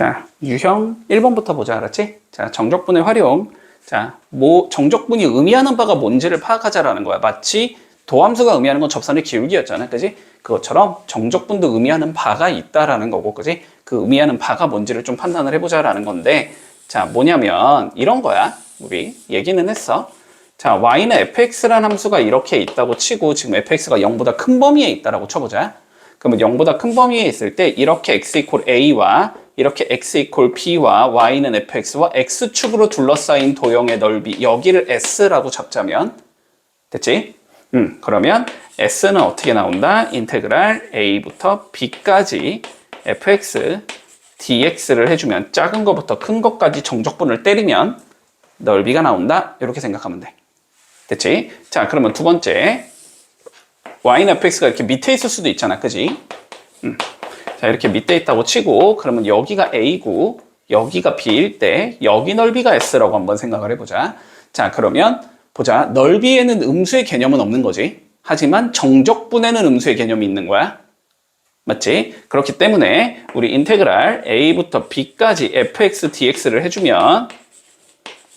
자, 유형 1번부터 보자, 알았지? 자, 정적분의 활용. 자, 정적분이 의미하는 바가 뭔지를 파악하자라는 거야. 마치 도함수가 의미하는 건 접선의 기울기였잖아, 그지? 그것처럼 정적분도 의미하는 바가 있다라는 거고, 그지? 그 의미하는 바가 뭔지를 좀 판단을 해보자라는 건데, 자, 뭐냐면 이런 거야. 우리 얘기는 했어. 자, y는 fx라는 함수가 이렇게 있다고 치고 지금 fx가 0보다 큰 범위에 있다라고 쳐보자. 그러면 0보다 큰 범위에 있을 때 이렇게 x 이퀄 a와 이렇게 x 이퀄 b와 y는 fx와 x축으로 둘러싸인 도형의 넓이, 여기를 s라고 잡자면 됐지? 그러면 s는 어떻게 나온다? 인테그랄 a부터 b까지 fx dx를 해주면 작은 거부터 큰 것까지 정적분을 때리면 넓이가 나온다. 이렇게 생각하면 돼. 됐지? 자, 그러면 두 번째, y는 fx가 이렇게 밑에 있을 수도 있잖아, 그지? 자, 이렇게 밑에 있다고 치고, 그러면 여기가 a고 여기가 b일 때 여기 넓이가 s라고 한번 생각을 해보자. 자, 그러면 보자. 넓이에는 음수의 개념은 없는 거지. 하지만 정적분에는 음수의 개념이 있는 거야. 맞지? 그렇기 때문에 우리 인테그랄 a부터 b까지 fx dx를 해주면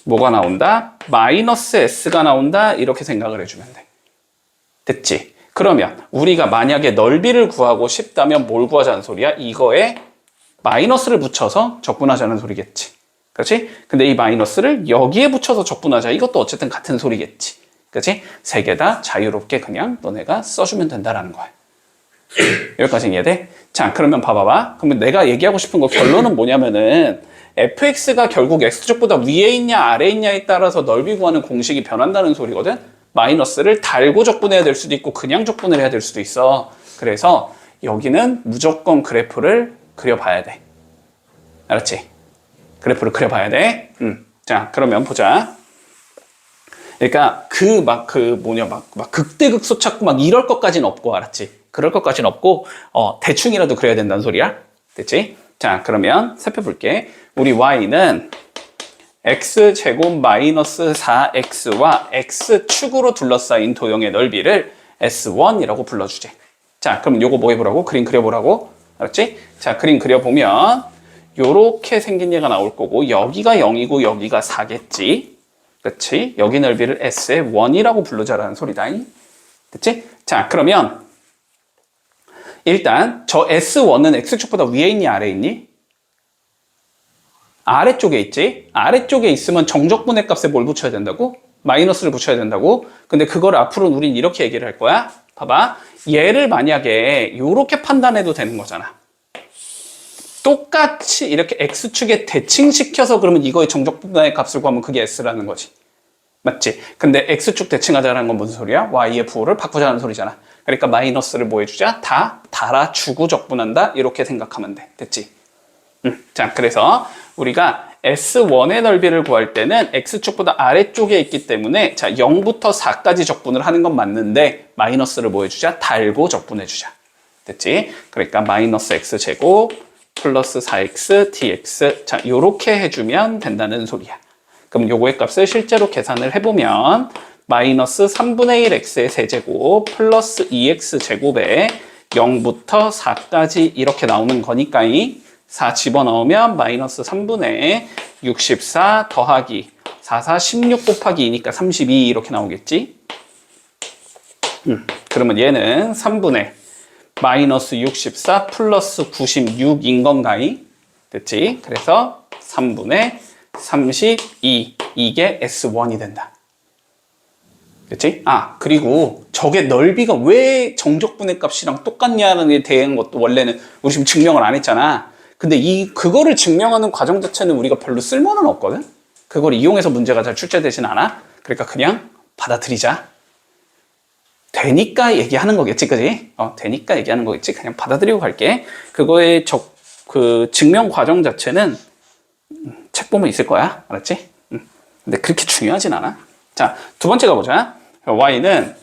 뭐가 나온다? 마이너스 s가 나온다. 이렇게 생각을 해주면 돼. 됐지? 그러면 우리가 만약에 넓이를 구하고 싶다면 뭘 구하자는 소리야? 이거에 마이너스를 붙여서 적분하자는 소리겠지. 그렇지? 근데 이 마이너스를 여기에 붙여서 적분하자. 이것도 어쨌든 같은 소리겠지. 그렇지? 세 개 다 자유롭게 그냥 너네가 써주면 된다라는 거야. 여기까지 이해돼? 자, 그러면 봐봐봐. 그러면 내가 얘기하고 싶은 거 결론은 뭐냐면은 fx가 결국 x축보다 위에 있냐 아래에 있냐에 따라서 넓이 구하는 공식이 변한다는 소리거든. 마이너스를 달고 적분해야 될 수도 있고 그냥 적분을 해야 될 수도 있어. 그래서 여기는 무조건 그래프를 그려봐야 돼. 알았지? 그래프를 그려봐야 돼. 자, 그러면 보자. 그러니까 막 극대극소 찾고 막 이럴 것까지는 없고, 알았지? 그럴 것까지는 없고 대충이라도 그려야 된다는 소리야. 됐지? 자, 그러면 살펴볼게. 우리 y는 x제곱 마이너스 4x와 x축으로 둘러싸인 도형의 넓이를 S1이라고 불러주지. 자, 그럼 요거 뭐 해보라고? 그림 그려보라고. 알았지? 자, 그림 그려보면 요렇게 생긴 얘가 나올 거고 여기가 0이고 여기가 4겠지. 그렇지? 여기 넓이를 S의 1이라고 부르자라는 소리다. 됐지? 자, 그러면 일단 저 S1은 X축보다 위에 있니 아래에 있니? 아래쪽에 있지? 아래쪽에 있으면 정적분의 값에 뭘 붙여야 된다고? 마이너스를 붙여야 된다고? 근데 그걸 앞으로는 우린 이렇게 얘기를 할 거야. 봐봐. 얘를 만약에 이렇게 판단해도 되는 거잖아. 똑같이 이렇게 X축에 대칭시켜서 그러면 이거의 정적분의 값을 구하면 그게 S라는 거지. 맞지? 근데 X축 대칭하자는 건 무슨 소리야? Y의 부호를 바꾸자는 소리잖아. 그러니까 마이너스를 뭐 해주자? 다 달아주고 적분한다? 이렇게 생각하면 돼. 됐지? 자, 그래서 우리가 S1의 넓이를 구할 때는 X축보다 아래쪽에 있기 때문에 자 0부터 4까지 적분을 하는 건 맞는데 마이너스를 뭐 해주자? 달고 적분해주자. 됐지? 그러니까 마이너스 X제곱 플러스 4x dx 자 요렇게 해주면 된다는 소리야. 그럼 요거의 값을 실제로 계산을 해보면 마이너스 3분의 1 x의 세제곱 플러스 2x 제곱에 0부터 4까지 이렇게 나오는 거니까 4 집어넣으면 마이너스 3분의 64 더하기 4, 4, 16 곱하기 2니까 32 이렇게 나오겠지? 그러면 얘는 3분의 마이너스 64 플러스 96인 건가이? 됐지? 그래서 3분의 32 이게 S1이 된다. 됐지? 아, 그리고 저게 넓이가 왜 정적분의 값이랑 똑같냐는 데 대한 것도 원래는 우리 지금 증명을 안 했잖아. 근데 그거를 증명하는 과정 자체는 우리가 별로 쓸모는 없거든? 그걸 이용해서 문제가 잘 출제되진 않아. 그러니까 그냥 받아들이자. 되니까 얘기하는 거겠지, 그지? 되니까 얘기하는 거겠지. 그냥 받아들이고 갈게. 그거의 증명 과정 자체는 책 보면 있을 거야. 알았지? 근데 그렇게 중요하진 않아. 자, 두 번째 가보자. y는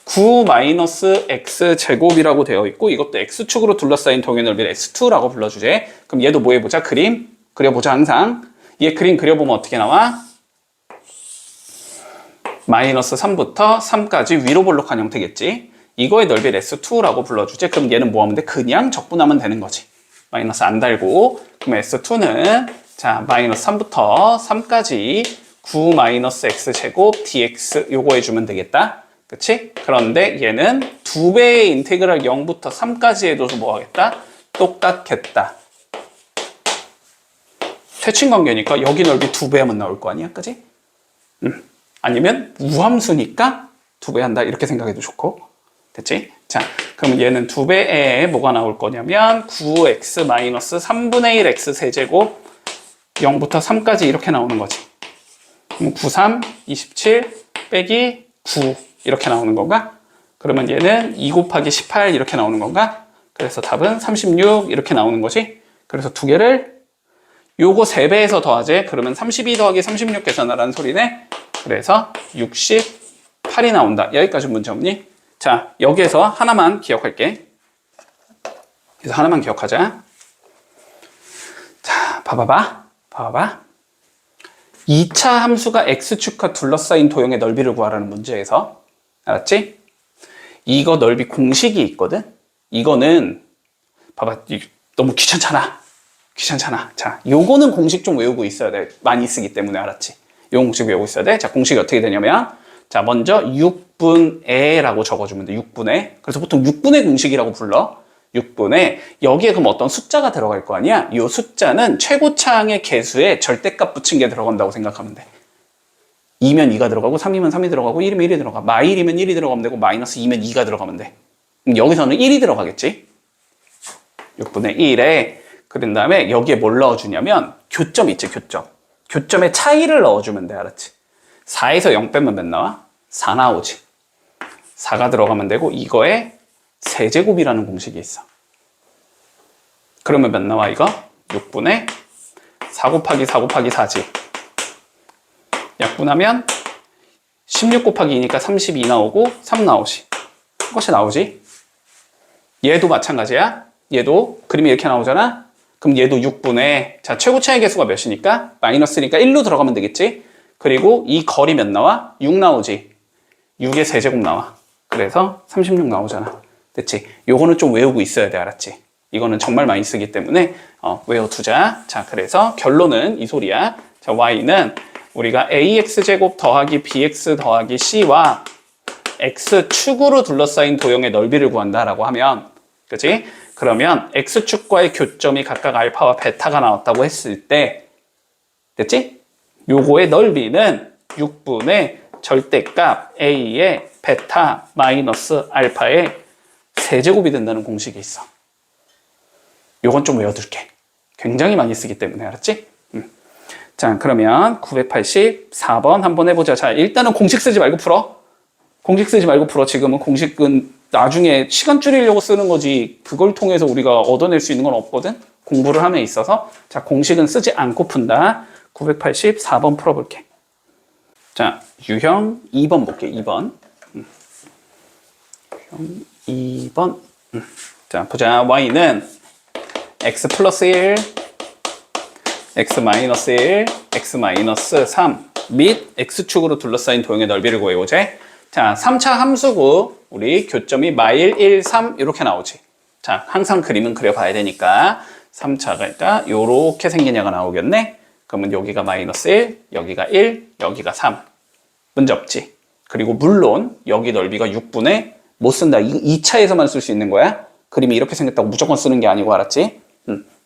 9-x제곱이라고 되어 있고 이것도 x축으로 둘러싸인 도형의 넓이를 x2라고 불러주제. 그럼 얘도 뭐 해보자? 그림 그려보자. 항상 얘 그림 그려보면 어떻게 나와? 마이너스 3부터 3까지 위로 볼록한 형태겠지. 이거의 넓이를 S2라고 불러주지. 그럼 얘는 뭐 하면 돼? 그냥 적분하면 되는 거지. 마이너스 안 달고. 그럼 S2는 자 마이너스 3부터 3까지 9 마이너스 x제곱 dx 요거 해주면 되겠다. 그치? 그런데 얘는 2배의 인테그랄 0부터 3까지 해줘서 뭐 하겠다? 똑같겠다. 퇴침 관계니까 여기 넓이 2배 하면 나올 거 아니야? 그치? 아니면 무함수니까 2배 한다. 이렇게 생각해도 좋고. 됐지? 자, 그럼 얘는 2배에 뭐가 나올 거냐면 9x 마이너스 3분의 1 x 세제곱 0부터 3까지 이렇게 나오는 거지. 그럼 9, 3, 27 빼기 9 이렇게 나오는 건가? 그러면 얘는 2 곱하기 18 이렇게 나오는 건가? 그래서 답은 36 이렇게 나오는 거지. 그래서 두 개를 요거 3배에서 더하지. 그러면 32 더하기 36 계산하라는 소리네. 그래서 68이 나온다. 여기까지 문제 없니? 자, 여기에서 하나만 기억할게. 그래서 하나만 기억하자. 자, 봐봐. 2차 함수가 x축과 둘러싸인 도형의 넓이를 구하라는 문제에서 알았지? 이거 넓이 공식이 있거든? 이거는 봐봐, 너무 귀찮잖아. 자, 요거는 공식 좀 외우고 있어야 돼. 많이 쓰기 때문에 알았지? 요 공식 외우고 있어야 돼. 자, 공식이 어떻게 되냐면 자, 먼저 6분의라고 적어주면 돼. 6분의. 그래서 보통 6분의 공식이라고 불러. 6분의. 여기에 그럼 어떤 숫자가 들어갈 거 아니야? 이 숫자는 최고차항의 개수에 절대값 붙인 게 들어간다고 생각하면 돼. 2면 2가 들어가고 3이면 3이 들어가고 1이면 1이 들어가. -1이면 1이 들어가면 되고 마이너스 2면 2가 들어가면 돼. 그럼 여기서는 1이 들어가겠지? 6분의 1에 그런 다음에 여기에 뭘 넣어주냐면 교점 있지, 교점. 교점에 차이를 넣어주면 돼, 알았지? 4에서 0 빼면 몇 나와? 4 나오지. 4가 들어가면 되고 이거에 세제곱이라는 공식이 있어. 그러면 몇 나와 이거? 6분의 4 곱하기 4 곱하기 4지. 약분하면 16 곱하기 2니까 32 나오고 3 나오지. 그것이 나오지. 얘도 마찬가지야. 얘도 그림이 이렇게 나오잖아. 그럼 얘도 6분의 자 최고차의 개수가 몇이니까? 마이너스니까 1로 들어가면 되겠지. 그리고 이 거리 몇 나와? 6 나오지. 6의 세제곱 나와. 그래서 36 나오잖아. 됐지? 요거는 좀 외우고 있어야 돼. 알았지? 이거는 정말 많이 쓰기 때문에 외워두자. 자, 그래서 결론은 이 소리야. 자, y는 우리가 ax제곱 더하기 bx 더하기 c와 x축으로 둘러싸인 도형의 넓이를 구한다라고 하면 그치? 그러면 x축과의 교점이 각각 알파와 베타가 나왔다고 했을 때 됐지? 요거의 넓이는 6분의 절대값 a의 베타 마이너스 알파의 세제곱이 된다는 공식이 있어. 요건 좀 외워둘게. 굉장히 많이 쓰기 때문에 알았지? 자, 그러면 984번 한번 해보자. 자, 일단은 공식 쓰지 말고 풀어. 공식 쓰지 말고 풀어. 지금은 공식은 나중에 시간 줄이려고 쓰는 거지 그걸 통해서 우리가 얻어낼 수 있는 건 없거든. 공부를 함에 있어서. 자, 공식은 쓰지 않고 푼다. 984번 풀어볼게. 자, 유형 2번 볼게. 2번. 유형 2번. 자, 보자. y는 x 플러스 1, x 마이너스 1, x 마이너스 3 및 x축으로 둘러싸인 도형의 넓이를 구해보자. 자, 3차 함수고 우리 교점이 마일 1, 3 이렇게 나오지. 자, 항상 그림은 그려봐야 되니까 3차가 그러니까 요렇게 생긴 애가 나오겠네. 그러면 여기가 마이너스 1, 여기가 1, 여기가 3. 문제 없지. 그리고 물론 여기 넓이가 6분의 못 쓴다. 2차에서만 쓸 수 있는 거야. 그림이 이렇게 생겼다고 무조건 쓰는 게 아니고 알았지?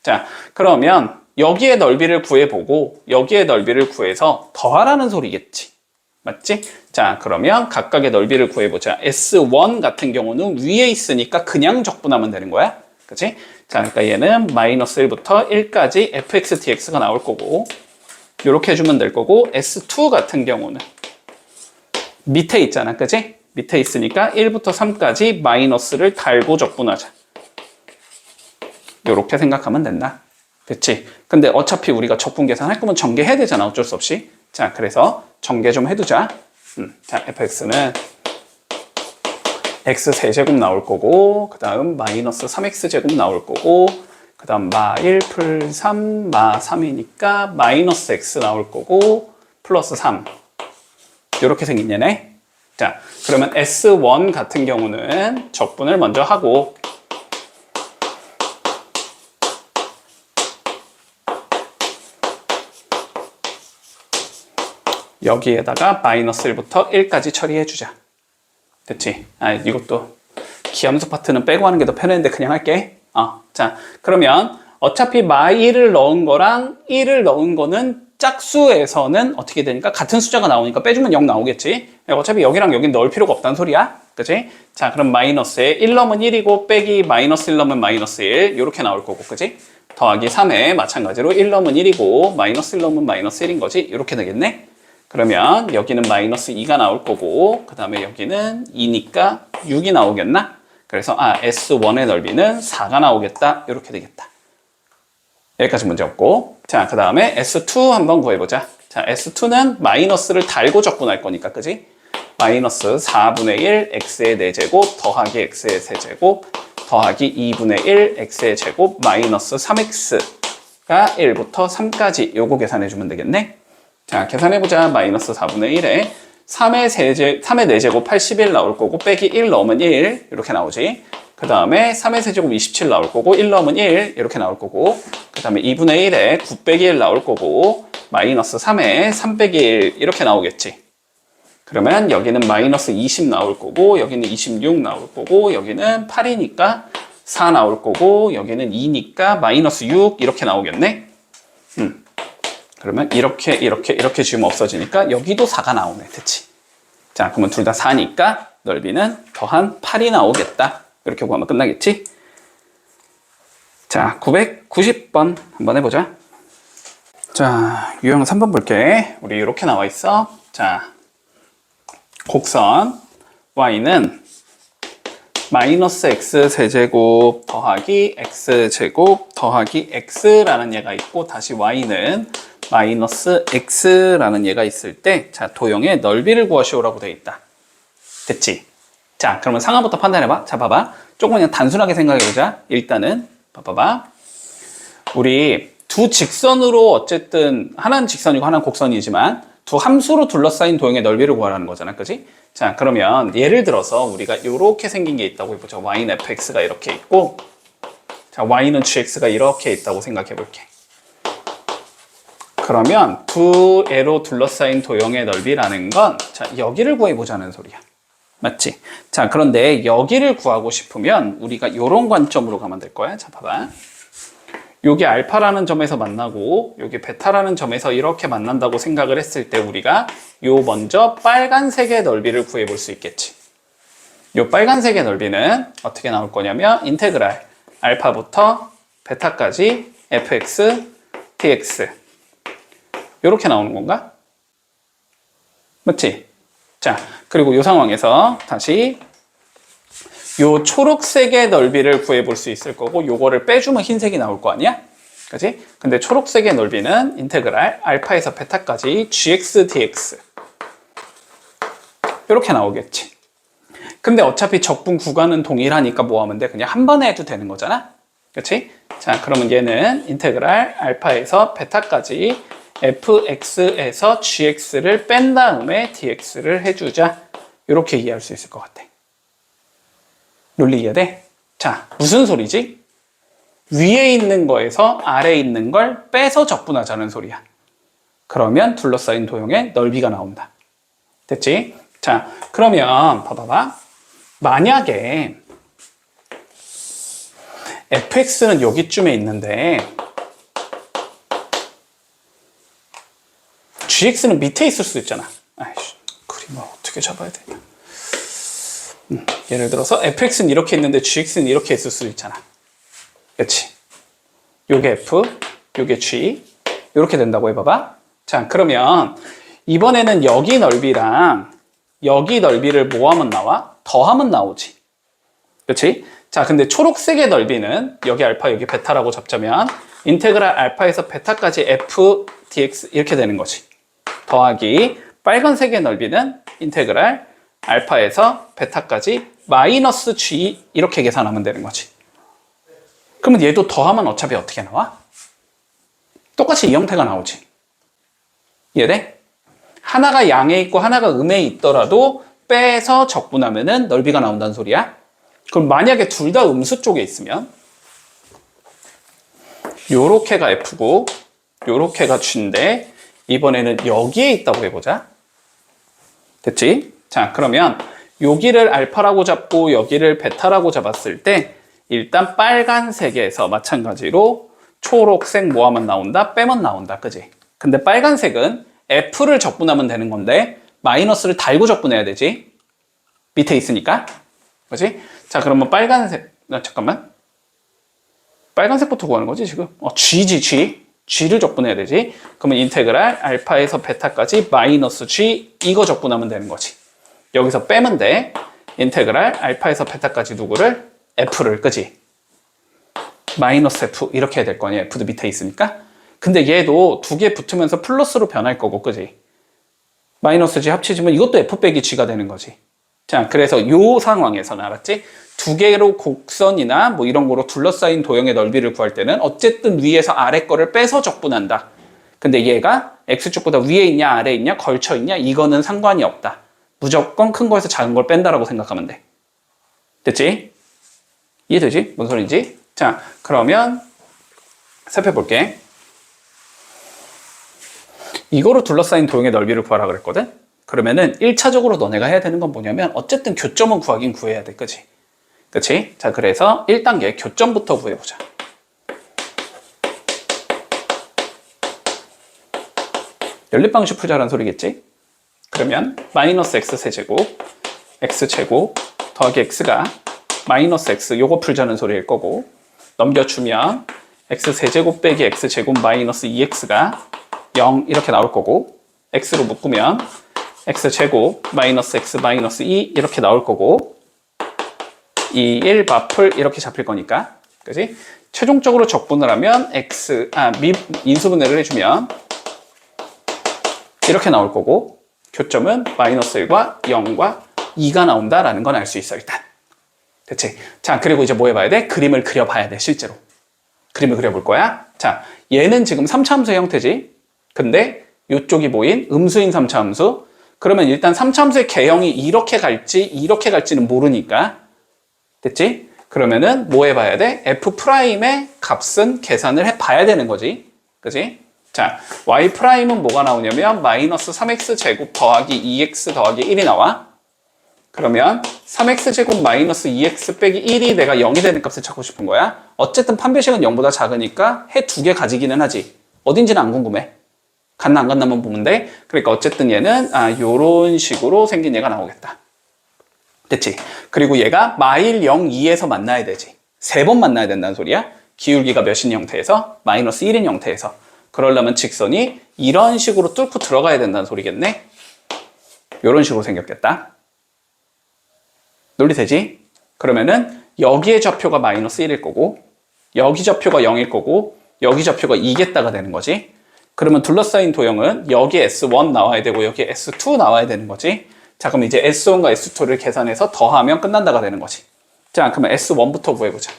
자, 그러면 여기의 넓이를 구해보고 여기의 넓이를 구해서 더하라는 소리겠지. 맞지? 자, 그러면 각각의 넓이를 구해보자. S1 같은 경우는 위에 있으니까 그냥 적분하면 되는 거야. 그치? 자, 그러니까 얘는 마이너스 1부터 1까지 fx dx가 나올 거고 이렇게 해주면 될 거고 S2 같은 경우는 밑에 있잖아. 그치? 밑에 있으니까 1부터 3까지 마이너스를 달고 적분하자. 이렇게 생각하면 된다. 그치? 근데 어차피 우리가 적분 계산할 거면 전개해야 되잖아. 어쩔 수 없이. 자, 그래서 전개 좀 해두자. 자, fx는 x 세제곱 나올 거고 그 다음 마이너스 3x 제곱 나올 거고 그 다음 마 1 풀 3, 마 3이니까 마이너스 x 나올 거고 플러스 3 이렇게 생긴 얘네. 자, 그러면 S1 같은 경우는 적분을 먼저 하고 여기에다가 마이너스 1부터 1까지 처리해주자. 됐지? 이것도 기함수 파트는 빼고 하는 게 더 편했는데 그냥 할게. 자, 그러면 어차피 -1을 넣은 거랑 1을 넣은 거는 짝수에서는 어떻게 되니까 같은 숫자가 나오니까 빼주면 0 나오겠지. 어차피 여기랑 여긴 넣을 필요가 없다는 소리야. 그치? 자, 그럼 마이너스에 1 넣으면 1이고 빼기 마이너스 1 넣으면 마이너스 1 이렇게 나올 거고, 그치? 더하기 3에 마찬가지로 1 넣으면 1이고 마이너스 1 넣으면 마이너스 1인 거지. 이렇게 되겠네. 그러면 여기는 마이너스 2가 나올 거고 그 다음에 여기는 2니까 6이 나오겠나? 그래서 S1의 넓이는 4가 나오겠다. 이렇게 되겠다. 여기까지 문제 없고, 자, 그 다음에 S2 한번 구해보자. 자, S2는 마이너스를 달고 적분할 거니까, 그지? 마이너스 4분의 1 x의 4제곱 더하기 x의 세제곱 더하기 2분의 1 x의 제곱 마이너스 3x가 1부터 3까지 요거 계산해주면 되겠네. 자, 계산해보자. 마이너스 4분의 1에 3의 4제곱 81 나올 거고 빼기 1 넣으면 1 이렇게 나오지. 그 다음에 3의 세제곱 27 나올 거고 1 넣으면 1 이렇게 나올 거고 그 다음에 2분의 1에 9 빼기 1 나올 거고 마이너스 3에 3 빼기 1 이렇게 나오겠지. 그러면 여기는 마이너스 20 나올 거고 여기는 26 나올 거고 여기는 8이니까 4 나올 거고 여기는 2니까 마이너스 6 이렇게 나오겠네. 그러면 이렇게 지우면 없어지니까 여기도 4가 나오네. 됐지? 자, 그러면 둘 다 4니까 넓이는 더한 8이 나오겠다. 이렇게 구하면 끝나겠지? 자, 990번 한번 해보자. 자, 유형 3번 볼게. 우리 이렇게 나와 있어. 자, 곡선 y는 마이너스 x 세제곱 더하기 x 제곱 더하기 x라는 얘가 있고 다시 y는 마이너스 x라는 얘가 있을 때 자, 도형의 넓이를 구하시오라고 되어 있다. 됐지? 자, 그러면 상하부터 판단해봐. 자, 봐봐. 조금 그냥 단순하게 생각해보자. 일단은 봐봐. 우리 두 직선으로 어쨌든 하나는 직선이고 하나는 곡선이지만 두 함수로 둘러싸인 도형의 넓이를 구하라는 거잖아. 그지? 자, 그러면 예를 들어서 우리가 이렇게 생긴 게 있다고 해보자. y는 fx가 이렇게 있고 자, y는 gx가 이렇게 있다고 생각해볼게. 그러면 두 애로 둘러싸인 도형의 넓이라는 건 자, 여기를 구해보자는 소리야. 맞지? 자, 그런데 여기를 구하고 싶으면 우리가 이런 관점으로 가면 될 거야. 자, 봐봐. 여기 알파라는 점에서 만나고 여기 베타라는 점에서 이렇게 만난다고 생각을 했을 때 우리가 요 먼저 빨간색의 넓이를 구해볼 수 있겠지. 요 빨간색의 넓이는 어떻게 나올 거냐면 인테그랄 알파부터 베타까지 fx, dx 이렇게 나오는 건가? 맞지? 자, 그리고 이 상황에서 다시 요 초록색의 넓이를 구해볼 수 있을 거고 요거를 빼주면 흰색이 나올 거 아니야? 그치? 근데 초록색의 넓이는 인테그랄 알파에서 베타까지 gx, dx 이렇게 나오겠지. 근데 어차피 적분 구간은 동일하니까 뭐 하면 돼? 그냥 한 번에 해도 되는 거잖아? 그치? 자, 그러면 얘는 인테그랄 알파에서 베타까지 fx에서 gx를 뺀 다음에 dx를 해주자. 이렇게 이해할 수 있을 것 같아. 논리 이해돼? 자, 무슨 소리지? 위에 있는 거에서 아래에 있는 걸 빼서 적분하자는 소리야. 그러면 둘러싸인 도형의 넓이가 나온다. 됐지? 자, 그러면 봐봐봐. 만약에 fx는 여기쯤에 있는데 gx는 밑에 있을 수도 있잖아. 아이씨, 그림을 어떻게 잡아야 되냐. 예를 들어서 fx는 이렇게 있는데 gx는 이렇게 있을 수도 있잖아. 그치? 요게 f, 요게 g 이렇게 된다고 해봐봐. 자, 그러면 이번에는 여기 넓이랑 여기 넓이를 뭐하면 나와? 더하면 나오지. 그치? 자, 근데 초록색의 넓이는 여기 알파, 여기 베타라고 잡자면 인테그랄 알파에서 베타까지 f dx 이렇게 되는 거지. 더하기 빨간색의 넓이는 인테그랄 알파에서 베타까지 마이너스 g 이렇게 계산하면 되는 거지. 그러면 얘도 더하면 어차피 어떻게 나와? 똑같이 이 형태가 나오지. 이해돼? 하나가 양에 있고 하나가 음에 있더라도 빼서 적분하면은 넓이가 나온다는 소리야. 그럼 만약에 둘 다 음수 쪽에 있으면 요렇게가 f고 요렇게가 g인데 이번에는 여기에 있다고 해보자. 됐지? 자, 그러면 여기를 알파라고 잡고 여기를 베타라고 잡았을 때 일단 빨간색에서 마찬가지로 초록색 뭐하면 나온다? 빼면 나온다. 그지? 근데 빨간색은 F를 적분하면 되는 건데 마이너스를 달고 적분해야 되지. 밑에 있으니까. 그지? 자, 그러면 빨간색, 잠깐만. 빨간색부터 구하는 거지, 지금? G지, G. G를 적분해야 되지. 그러면 인테그랄 알파에서 베타까지 마이너스 G 이거 적분하면 되는 거지. 여기서 빼면 돼. 인테그랄 알파에서 베타까지 누구를? F를, 그지? 마이너스 F 이렇게 해야 될 거 아니야. F도 밑에 있으니까. 근데 얘도 두 개 붙으면서 플러스로 변할 거고, 그지? 마이너스 G 합치지면 이것도 F 빼기 G가 되는 거지. 자, 그래서 요 상황에서는 알았지? 두 개로 곡선이나 뭐 이런 거로 둘러싸인 도형의 넓이를 구할 때는 어쨌든 위에서 아래 거를 빼서 적분한다. 근데 얘가 X축보다 위에 있냐 아래에 있냐 걸쳐 있냐 이거는 상관이 없다. 무조건 큰 거에서 작은 걸 뺀다라고 생각하면 돼. 됐지? 이해되지? 뭔 소리인지? 자, 그러면 살펴볼게. 이거로 둘러싸인 도형의 넓이를 구하라 그랬거든? 그러면은 1차적으로 너네가 해야 되는 건 뭐냐면 어쨌든 교점은 구하긴 구해야 돼. 그치? 그치? 자, 그래서 1단계 교점부터 구해보자. 연립방식 풀자라는 소리겠지? 그러면 마이너스 x 세제곱 x제곱 더하기 x가 마이너스 x 요거 풀자는 소리일 거고 넘겨주면 x 세제곱 빼기 x제곱 마이너스 2x가 0 이렇게 나올 거고 x로 묶으면 x제곱 마이너스 x 마이너스 2 이렇게 나올 거고 2, 1 마플 이렇게 잡힐 거니까 그지? 최종적으로 적분을 하면 인수분해를 해주면 이렇게 나올 거고 교점은 마이너스 1과 0과 2가 나온다라는 건 알 수 있어 일단. 됐지? 자, 그리고 이제 뭐 해봐야 돼? 그림을 그려봐야 돼 실제로. 그림을 그려볼 거야. 자, 얘는 지금 3차 함수의 형태지. 근데 이쪽이 뭐인? 음수인 3차 함수. 그러면 일단 3차 함수의 개형이 이렇게 갈지는 모르니까. 됐지? 그러면은 뭐 해봐야 돼? F'의 값은 계산을 해봐야 되는 거지. 그지? 자, Y'은 뭐가 나오냐면 마이너스 3x제곱 더하기 2x 더하기 1이 나와. 그러면 3x제곱 마이너스 2x 빼기 1이 내가 0이 되는 값을 찾고 싶은 거야. 어쨌든 판별식은 0보다 작으니까 해 두 개 가지기는 하지. 어딘지는 안 궁금해. 갔나 안 갔나만 보면 돼. 그러니까 어쨌든 얘는 요런 식으로 생긴 얘가 나오겠다. 됐지? 그리고 얘가 마일 0, 2에서 만나야 되지. 3번 만나야 된다는 소리야. 기울기가 몇인 형태에서? 마이너스 1인 형태에서. 그러려면 직선이 이런 식으로 뚫고 들어가야 된다는 소리겠네. 이런 식으로 생겼겠다. 논리 되지? 그러면은 여기의 좌표가 마이너스 1일 거고 여기 좌표가 0일 거고 여기 좌표가 2겠다가 되는 거지. 그러면 둘러싸인 도형은 여기 S1 나와야 되고 여기 S2 나와야 되는 거지. 자, 그럼 이제 S1과 S2를 계산해서 더하면 끝난다가 되는 거지. 자, 그러면 S1부터 구해보자.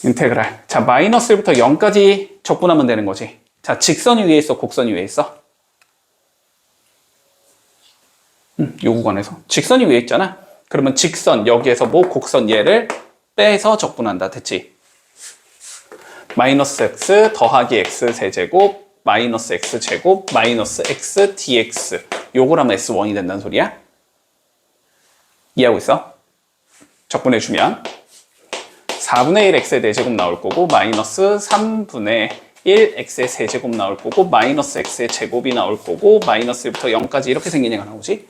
인테그랄. 자, 마이너스 1부터 0까지 적분하면 되는 거지. 자, 직선이 위에 있어, 곡선이 위에 있어? 요 구간에서. 직선이 위에 있잖아. 그러면 직선, 여기에서 뭐 곡선 얘를 빼서 적분한다. 됐지? 마이너스 x 더하기 x 세제곱 마이너스 x제곱 마이너스 x dx 요걸 하면 S1이 된다는 소리야? 이해하고 있어? 적분해주면 4분의 1 x의 4제곱 나올 거고 마이너스 3분의 1 x의 세제곱 나올 거고 마이너스 x의 제곱이 나올 거고 마이너스 1부터 0까지 이렇게 생긴 얘가 나오지?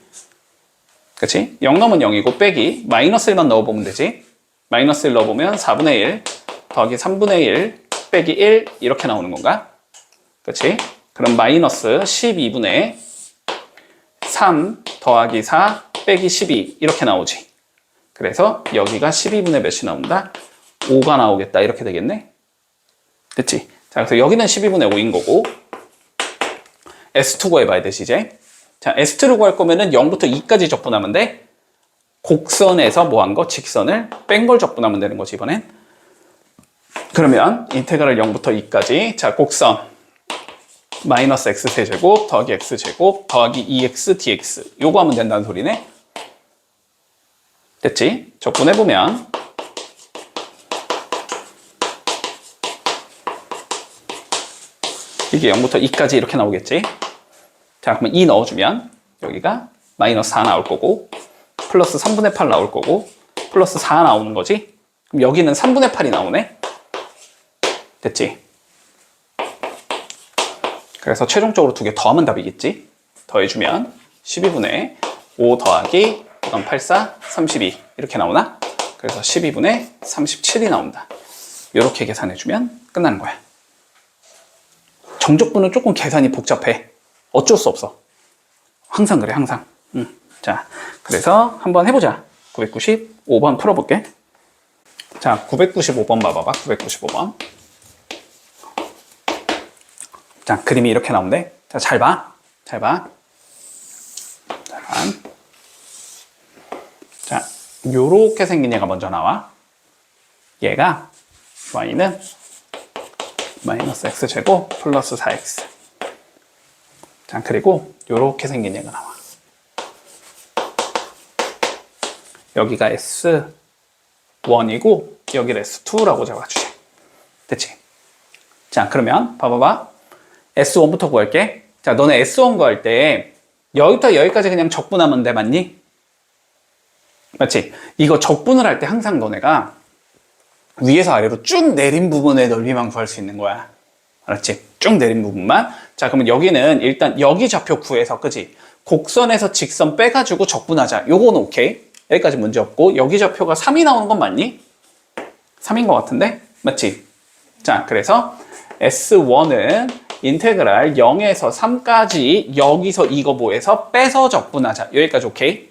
그치? 0 넣으면 0이고 빼기 마이너스 1만 넣어보면 되지? 마이너스 1 넣어보면 4분의 1 더하기 3분의 1 빼기 1 이렇게 나오는 건가? 그치? 그럼 마이너스 12분의 3 더하기 4 빼기 12 이렇게 나오지. 그래서 여기가 12분의 몇이 나온다? 5가 나오겠다. 이렇게 되겠네. 됐지? 자, 그래서 여기는 12분의 5인 거고 S2 구해봐야 되지 이제. 자, S2를 구할 거면은 0부터 2까지 적분하면 돼. 곡선에서 뭐 한 거? 직선을 뺀 걸 적분하면 되는 거지 이번엔. 그러면 인테그랄 0부터 2까지 자, 곡선 마이너스 x 세제곱 더하기 x제곱 더하기 2x dx 요거 하면 된다는 소리네. 됐지? 적분해보면 이게 0부터 2까지 이렇게 나오겠지? 자, 그러면 2 넣어주면 여기가 마이너스 4 나올 거고 플러스 3분의 8 나올 거고 플러스 4 나오는 거지. 그럼 여기는 3분의 8이 나오네. 됐지? 그래서 최종적으로 두 개 더하면 답이겠지. 더해주면 12분의 5 더하기 84, 32 이렇게 나오나? 그래서 12분의 37이 나온다. 이렇게 계산해주면 끝나는 거야. 정적분은 조금 계산이 복잡해. 어쩔 수 없어. 항상 그래, 항상. 자, 그래서 한번 해보자. 995번 풀어볼게. 자, 995번 봐봐봐. 995번. 자, 그림이 이렇게 나오는데. 자, 잘 봐. 잘 봐. 자, 요렇게 생긴 얘가 먼저 나와. 얘가 y는 마이너스 x제곱 플러스 4x. 자, 그리고 요렇게 생긴 얘가 나와. 여기가 S1이고 여기를 S2라고 잡아주자. 됐지? 자, 그러면 봐봐봐. S1부터 구할게. 자, 너네 S1 구할 때 여기부터 여기까지 그냥 적분하면 돼, 맞니? 맞지? 이거 적분을 할 때 항상 너네가 위에서 아래로 쭉 내린 부분의 넓이만 구할 수 있는 거야. 알았지? 쭉 내린 부분만. 자, 그러면 여기는 일단 여기 좌표 구해서, 그지? 곡선에서 직선 빼가지고 적분하자. 요거는 오케이. 여기까지 문제 없고, 여기 좌표가 3이 나오는 건 맞니? 3인 것 같은데? 맞지? 자, 그래서 S1은 인테그랄 0에서 3까지 여기서 이거 뭐해서 빼서 적분하자. 여기까지 오케이?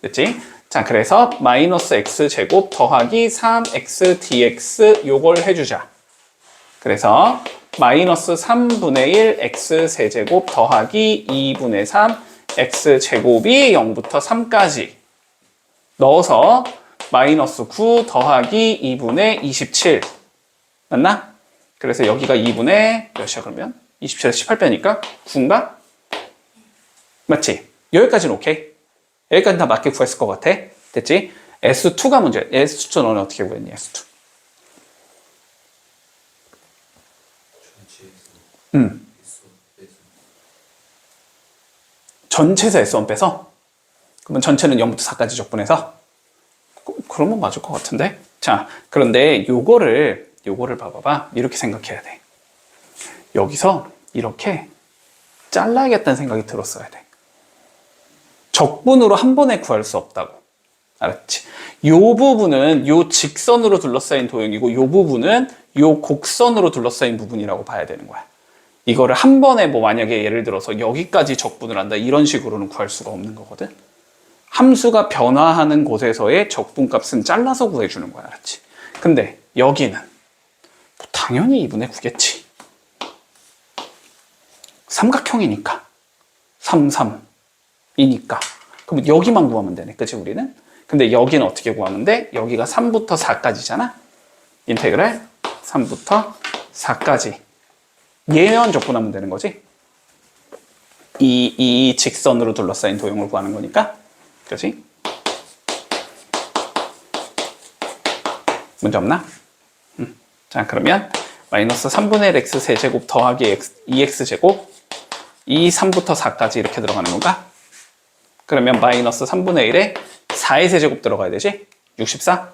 됐지? 자, 그래서 마이너스 x제곱 더하기 3x dx 요걸 해주자. 그래서 마이너스 3분의 1 x 세제곱 더하기 2분의 3 x제곱이 0부터 3까지 넣어서 마이너스 9 더하기 2분의 27 맞나? 그래서 여기가 2분의 몇이야 그러면? 27에서 18빼니까 9인가? 맞지? 여기까지는 오케이. 여기까지 다 맞게 구했을 것 같아. 됐지? S2가 문제야. S2 너는 어떻게 구했니? S2. 전체에서 S1 빼서? 그러면 전체는 0부터 4까지 적분해서? 그러면 맞을 것 같은데? 자, 그런데 요거를 봐봐봐. 이렇게 생각해야 돼. 여기서 이렇게 잘라야겠다는 생각이 들었어야 돼. 적분으로 한 번에 구할 수 없다고. 알았지? 요 부분은 요 직선으로 둘러싸인 도형이고 요 부분은 요 곡선으로 둘러싸인 부분이라고 봐야 되는 거야. 이거를 한 번에 뭐 만약에 예를 들어서 여기까지 적분을 한다 이런 식으로는 구할 수가 없는 거거든. 함수가 변화하는 곳에서의 적분값은 잘라서 구해주는 거야. 알았지? 근데 여기는 뭐 당연히 2분의 9겠지. 삼각형이니까 3, 3이니까 그럼 여기만 구하면 되네. 그치 우리는? 근데 여기는 어떻게 구하면 돼? 여기가 3부터 4까지잖아. 인테그랄 3부터 4까지 얘만 적분하면 되는 거지. 이 직선으로 둘러싸인 도형을 구하는 거니까. 그치? 문제 없나? 자, 그러면 마이너스 3분의 1 x 세제곱 더하기 2x제곱 3부터 4까지 이렇게 들어가는 건가? 그러면 마이너스 3분의 1에 4의 세제곱 들어가야 되지? 64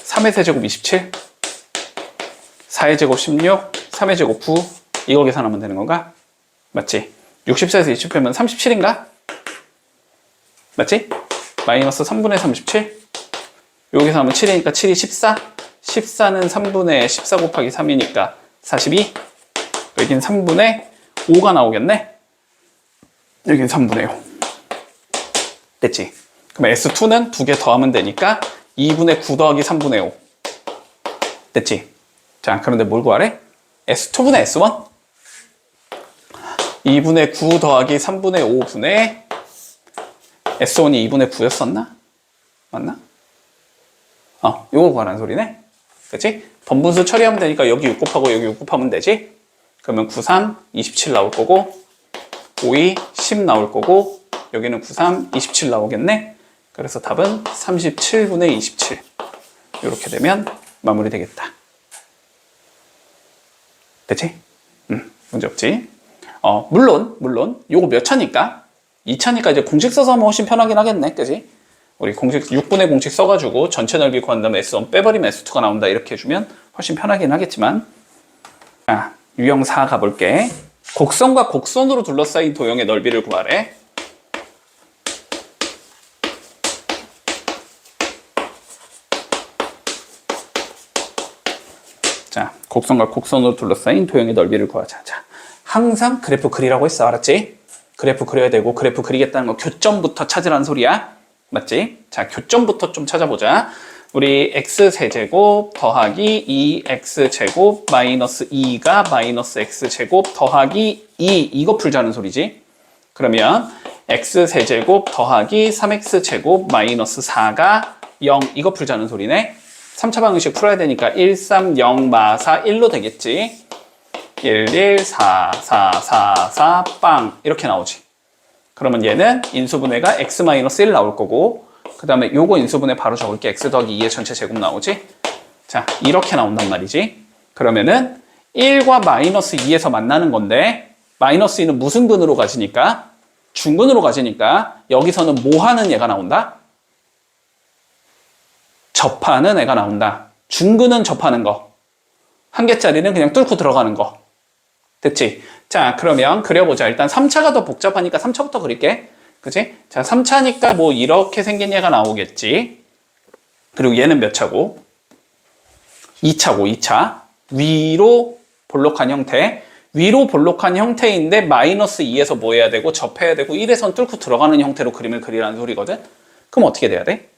3의 세제곱 27 4의 제곱 16 3의 제곱 9 이거 계산하면 되는 건가? 맞지? 64에서 20 빼면 37인가? 맞지? 마이너스 3분의 37 여기서 하면 7이니까 7이 14 14는 3분의 14 곱하기 3이니까 42 여긴 3분의 5가 나오겠네? 여긴 3분의 5 됐지? 그럼 S2는 두 개 더하면 되니까 2분의 9 더하기 3분의 5 됐지? 자, 그런데 뭘 구하래? S2분의 S1 2분의 9 더하기 3분의 5분의 S1이 2분의 9였었나? 맞나? 이거 구하라는 소리네? 그치? 번분수 처리하면 되니까 여기 6 곱하고 여기 6 곱하면 되지? 그러면 9, 3, 27 나올 거고 5, 2, 10 나올 거고 여기는 9, 3, 27 나오겠네? 그래서 답은 37분의 27 이렇게 되면 마무리 되겠다. 됐지? 문제 없지? 물론 요거 몇 차니까 2차니까 이제 공식 써서 하면 훨씬 편하긴 하겠네. 그지? 우리 공식 6분의 공식 써가지고 전체 넓이 구한 다음에 S1 빼버리면 S2가 나온다 이렇게 해주면 훨씬 편하긴 하겠지만, 자, 유형 4 가볼게. 곡선과 곡선으로 둘러싸인 도형의 넓이를 구하래. 자, 곡선과 곡선으로 둘러싸인 도형의 넓이를 구하자. 자, 항상 그래프 그리라고 했어. 알았지? 그래프 그려야 되고, 그래프 그리겠다는 거 교점부터 찾으라는 소리야. 맞지? 자, 교점부터 좀 찾아보자. 우리 x세제곱 더하기 2x제곱 마이너스 2가 마이너스 x제곱 더하기 2 이거 풀자는 소리지. 그러면 x세제곱 더하기 3x제곱 마이너스 4가 0 이거 풀자는 소리네. 3차 방정식 풀어야 되니까 1, 3, 0, 마, 4, 1로 되겠지. 1, 1, 4, 4, 4, 4, 빵 이렇게 나오지. 그러면 얘는 인수분해가 x-1 나올 거고, 그 다음에 요거 인수분해 바로 적을게. x 더하기 2의 전체 제곱 나오지. 자, 이렇게 나온단 말이지. 그러면은 1과 마이너스 2에서 만나는 건데, 마이너스 2는 무슨 근으로 가지니까? 중근으로 가지니까 여기서는 뭐 하는 얘가 나온다? 접하는 애가 나온다. 중근은 접하는 거, 한 개짜리는 그냥 뚫고 들어가는 거. 됐지? 자, 그러면 그려보자. 일단 3차가 더 복잡하니까 3차부터 그릴게. 그치? 자, 3차니까 뭐 이렇게 생긴 얘가 나오겠지. 그리고 얘는 몇 차고? 2차고, 2차. 위로 볼록한 형태. 위로 볼록한 형태인데 마이너스 2에서 뭐 해야 되고 접해야 되고 1에선 뚫고 들어가는 형태로 그림을 그리라는 소리거든? 그럼 어떻게 돼야 돼?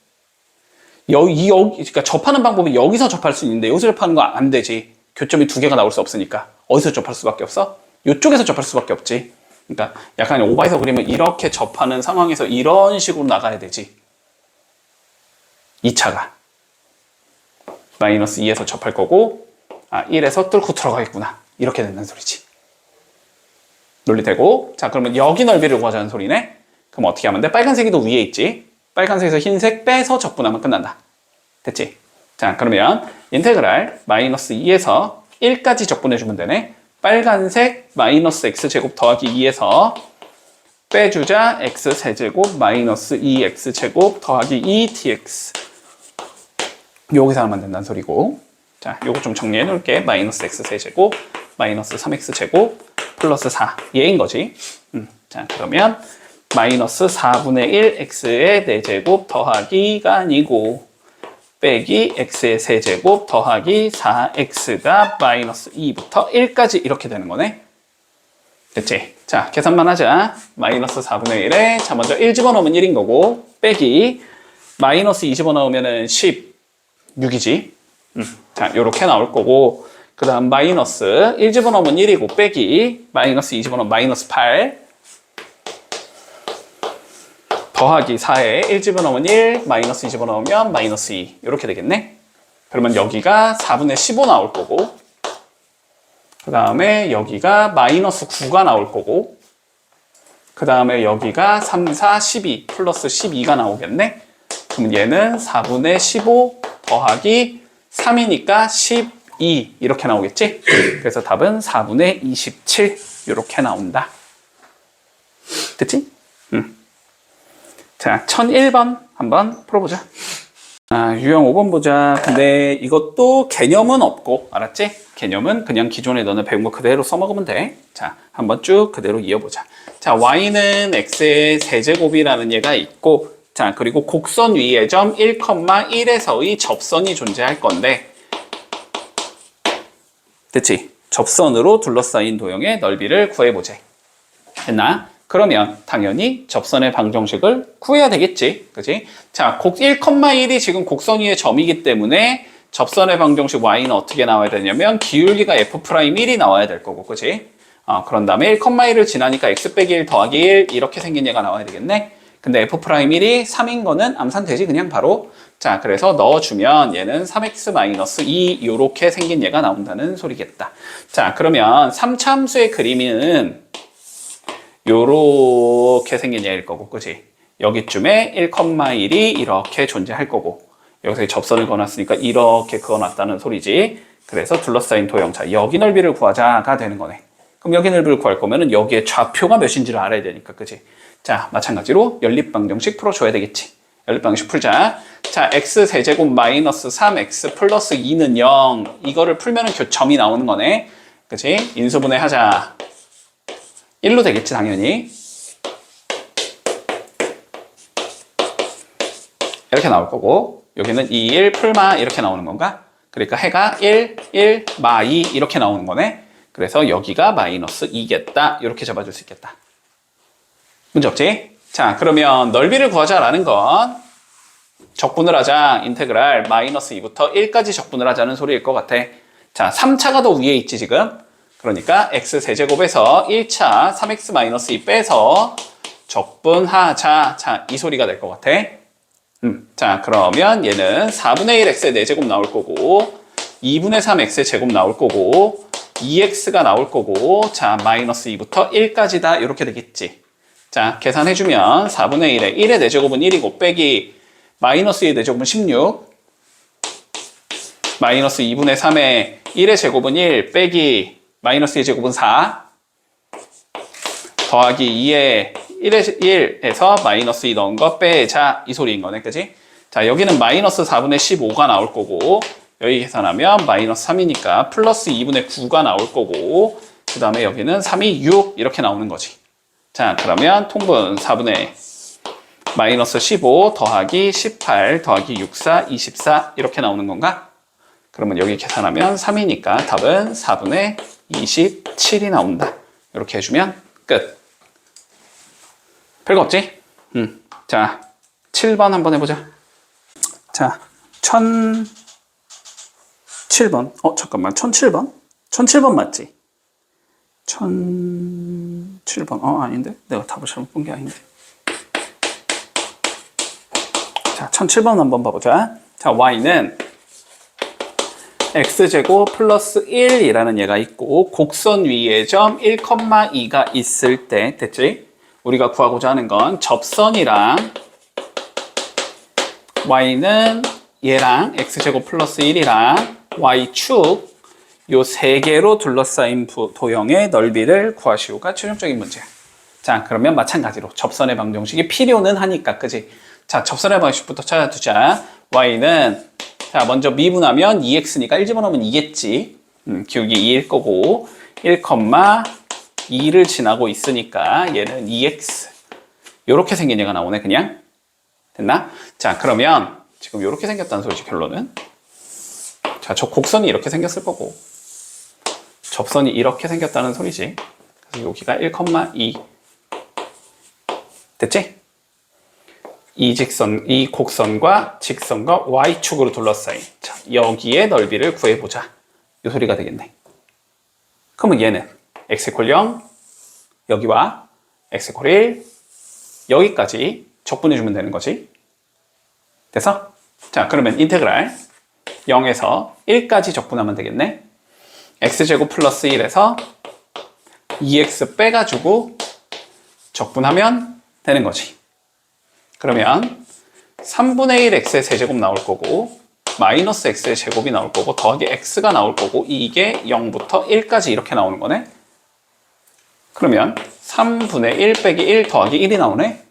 그러니까 접하는 방법이 여기서 접할 수 있는데 여기서 접하는 거 안 되지. 교점이 두 개가 나올 수 없으니까. 어디서 접할 수밖에 없어? 이쪽에서 접할 수밖에 없지. 그러니까 약간 오버해서 그리면 이렇게 접하는 상황에서 이런 식으로 나가야 되지. 2차가. 마이너스 2에서 접할 거고, 1에서 뚫고 들어가겠구나. 이렇게 된다는 소리지. 논리되고, 자, 그러면 여기 넓이를 구하자는 소리네? 그럼 어떻게 하면 돼? 빨간색이 더 위에 있지? 빨간색에서 흰색 빼서 적분하면 끝난다. 됐지? 자, 그러면 인테그랄 마이너스 2에서 1까지 적분해주면 되네. 빨간색 마이너스 x제곱 더하기 2에서 빼주자 x세제곱 마이너스 2x제곱 더하기 2dx. 여기서 하면 된다는 소리고. 자, 요거 좀 정리해 놓을게. 마이너스 x세제곱 마이너스 3x제곱 플러스 4 얘인 거지. 자, 그러면 마이너스 4분의 1 x의 4제곱 더하기가 아니고 빼기 x의 세제곱 더하기 4x가 마이너스 2부터 1까지 이렇게 되는 거네. 됐지? 자, 계산만 하자. 마이너스 4분의 1에 자 먼저 1 집어넣으면 1인 거고 빼기 마이너스 2 집어넣으면 16이지. 자, 요렇게 나올 거고 그 다음 마이너스 1 집어넣으면 1이고 빼기 마이너스 2 집어넣으면 마이너스 8 더하기 4에 1 집어넣으면 1, 마이너스 2 집어넣으면 마이너스 2 이렇게 되겠네. 그러면 여기가 4분의 15 나올 거고 그 다음에 여기가 마이너스 9가 나올 거고 그 다음에 여기가 3, 4, 12 플러스 12가 나오겠네. 그럼 얘는 4분의 15 더하기 3이니까 12 이렇게 나오겠지. 그래서 답은 4분의 27 이렇게 나온다. 됐지? 자, 1001번 한번 풀어보자. 유형 5번 보자. 근데 이것도 개념은 없고, 알았지? 개념은 그냥 기존에 너네 배운 거 그대로 써먹으면 돼. 자, 한번 쭉 그대로 이어보자. 자, y는 x의 세제곱이라는 얘가 있고, 자, 그리고 곡선 위에 점 1,1에서의 접선이 존재할 건데, 됐지? 접선으로 둘러싸인 도형의 넓이를 구해보자. 됐나? 그러면 당연히 접선의 방정식을 구해야 되겠지. 그지? 자, 1,1이 지금 곡선 위의 점이기 때문에 접선의 방정식 y는 어떻게 나와야 되냐면 기울기가 f'1이 나와야 될 거고. 그지? 그런 다음에 1,1을 지나니까 x 빼기 1 더하기 1 이렇게 생긴 얘가 나와야 되겠네. 근데 f'1이 3인 거는 암산되지 그냥 바로. 자, 그래서 넣어주면 얘는 3x-2 요렇게 생긴 얘가 나온다는 소리겠다. 자, 그러면 3차 함수의 그림은 요렇게 생긴 얘일 거고, 그치? 여기쯤에 1,1이 이렇게 존재할 거고, 여기서 접선을 그어놨으니까 이렇게 그어놨다는 소리지. 그래서 둘러싸인 도형. 자, 여기 넓이를 구하자가 되는 거네. 그럼 여기 넓이를 구할 거면은 여기에 좌표가 몇인지를 알아야 되니까, 그치? 자, 마찬가지로 연립방정식 풀어줘야 되겠지. 연립방정식 풀자. 자, x 세제곱 마이너스 3x 플러스 2는 0. 이거를 풀면은 교점이 나오는 거네. 그치? 인수분해 하자. 1로 되겠지, 당연히. 이렇게 나올 거고, 여기는 2, 1 풀마 이렇게 나오는 건가? 그러니까 해가 1, 1, 마 2 이렇게 나오는 거네. 그래서 여기가 마이너스 2겠다. 이렇게 잡아줄 수 있겠다. 문제 없지? 자, 그러면 넓이를 구하자라는 건 적분을 하자. 인테그랄 마이너스 2부터 1까지 적분을 하자는 소리일 것 같아. 자, 3차가 더 위에 있지 지금. 그러니까 x 세제곱에서 1차 3x 마이너스 2 빼서 적분하자. 자, 이 소리가 될 것 같아. 자, 그러면 얘는 4분의 1 x의 4제곱 나올 거고 2분의 3 x의 제곱 나올 거고 2x가 나올 거고 자, 마이너스 2부터 1까지다 이렇게 되겠지. 자, 계산해주면 4분의 1에 1의 4제곱은 1이고 빼기 마이너스 2의 4제곱은 16 마이너스 2분의 3에 1의 제곱은 1 빼기 마이너스 2의 제곱은 4 더하기 2의 1에서 마이너스 2 넣은 거 빼자 이 소리인 거네. 그지? 자, 여기는 마이너스 4분의 15가 나올 거고 여기 계산하면 마이너스 3이니까 플러스 2분의 9가 나올 거고 그 다음에 여기는 3이 6 이렇게 나오는 거지. 자, 그러면 통분 4분의 마이너스 15 더하기 18 더하기 64 24 이렇게 나오는 건가? 그러면 여기 계산하면 3이니까 답은 4분의 27이 나온다. 이렇게 해주면 끝. 별거 없지? 자, 7번 한번 해보자. 자, 1007번. 잠깐만. 1007번? 1007번 맞지? 1007번. 아닌데? 내가 답을 잘못 본 게 아닌데. 자, 1007번 한번 봐보자. 자, y는 x제곱 플러스 1이라는 얘가 있고 곡선 위에 점 1,2가 있을 때 됐지? 우리가 구하고자 하는 건 접선이랑 y는 얘랑 x제곱 플러스 1이랑 y축 요 세 개로 둘러싸인 도형의 넓이를 구하시오가 최종적인 문제야. 자, 그러면 마찬가지로 접선의 방정식이 필요는 하니까, 그지? 자, 접선의 방정식부터 찾아두자. y는 자, 먼저 미분하면 2x니까 1 집어넣으면 2겠지. 기울기 2일 거고 1,2를 지나고 있으니까 얘는 2x 요렇게 생긴 얘가 나오네. 그냥 됐나? 자, 그러면 지금 요렇게 생겼다는 소리지. 결론은 자, 저 곡선이 이렇게 생겼을 거고 접선이 이렇게 생겼다는 소리지. 그래서 여기가 1,2 됐지? 이 곡선과 직선과 y축으로 둘러싸인 자, 여기에 넓이를 구해보자. 이 소리가 되겠네. 그러면 얘는 x = 0 여기와 x = 1 여기까지 적분해주면 되는 거지. 돼서? 자, 그러면 인테그랄 0에서 1까지 적분하면 되겠네. x제곱 플러스 1에서 2x 빼가지고 적분하면 되는 거지. 그러면 3분의 1 x의 세제곱 나올 거고 마이너스 x의 제곱이 나올 거고 더하기 x가 나올 거고 이게 0부터 1까지 이렇게 나오는 거네. 그러면 3분의 1 빼기 1 더하기 1이 나오네.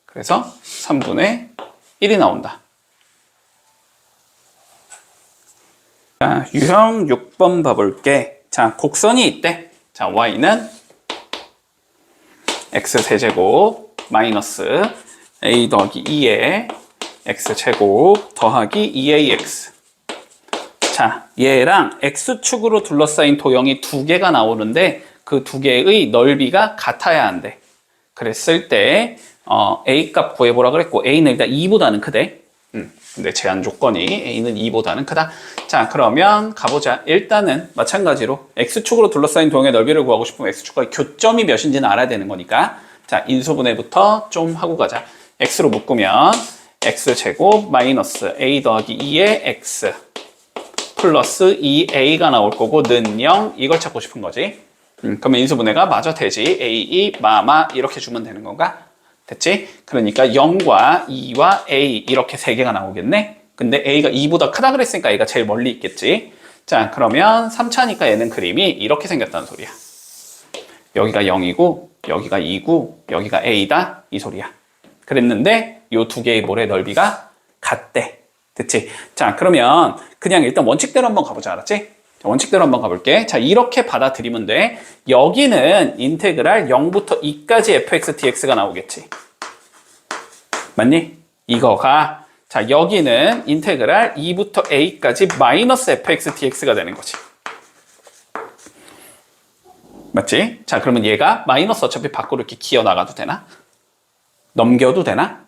그래서 3분의 1이 나온다. 자, 유형 6번 봐볼게. 자, 곡선이 있대. 자, y는 x 세제곱 마이너스 a 더하기 2의 x제곱 더하기 2ax. 자, 얘랑 x축으로 둘러싸인 도형이 두 개가 나오는데 그 두 개의 넓이가 같아야 한대. 그랬을 때 a 값 구해보라 그랬고 a는 일단 2보다는 크대. 근데 제한 조건이 a는 2보다는 크다. 자, 그러면 가보자. 일단은 마찬가지로 x축으로 둘러싸인 도형의 넓이를 구하고 싶으면 x축과 교점이 몇인지는 알아야 되는 거니까 자, 인수분해부터 좀 하고 가자. x로 묶으면 x제곱 마이너스 a 더하기 2의 x 플러스 2a가 나올 거고 는 0 이걸 찾고 싶은 거지. 그러면 인수분해가 마저 되지. a, 2, 마마 이렇게 주면 되는 건가? 됐지? 그러니까 0과 2와 a 이렇게 세 개가 나오겠네. 근데 a가 2보다 크다 그랬으니까 a가 제일 멀리 있겠지. 자, 그러면 3차니까 얘는 그림이 이렇게 생겼다는 소리야. 여기가 0이고 여기가 2고 여기가 a다 이 소리야. 그랬는데 요 두 개의 볼의 넓이가 같대. 됐지? 자, 그러면 그냥 일단 원칙대로 한번 가보자. 알았지? 자, 원칙대로 한번 가볼게. 자, 이렇게 받아들이면 돼. 여기는 인테그랄 0부터 2까지 fx dx가 나오겠지. 맞니? 이거가 자, 여기는 인테그랄 2부터 a까지 마이너스 fx dx가 되는 거지. 맞지? 자, 그러면 얘가 마이너스 어차피 밖으로 이렇게 기어 나가도 되나? 넘겨도 되나?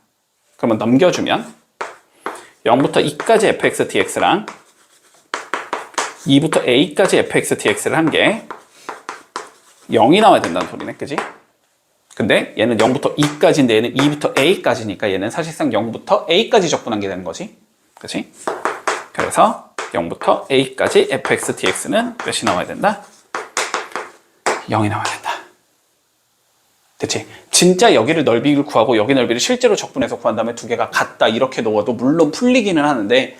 그러면 넘겨주면 0부터 2까지 fx dx랑 2부터 a까지 fx dx를 한 게 0이 나와야 된다는 소리네. 그지? 근데 얘는 0부터 2까지인데 얘는 2부터 a까지니까 얘는 사실상 0부터 a까지 적분한 게 되는 거지. 그치? 그래서 0부터 a까지 fx dx는 몇이 나와야 된다? 0이 나와야 된다. 됐지? 진짜 여기를 넓이를 구하고 여기 넓이를 실제로 적분해서 구한 다음에 두 개가 같다 이렇게 넣어도 물론 풀리기는 하는데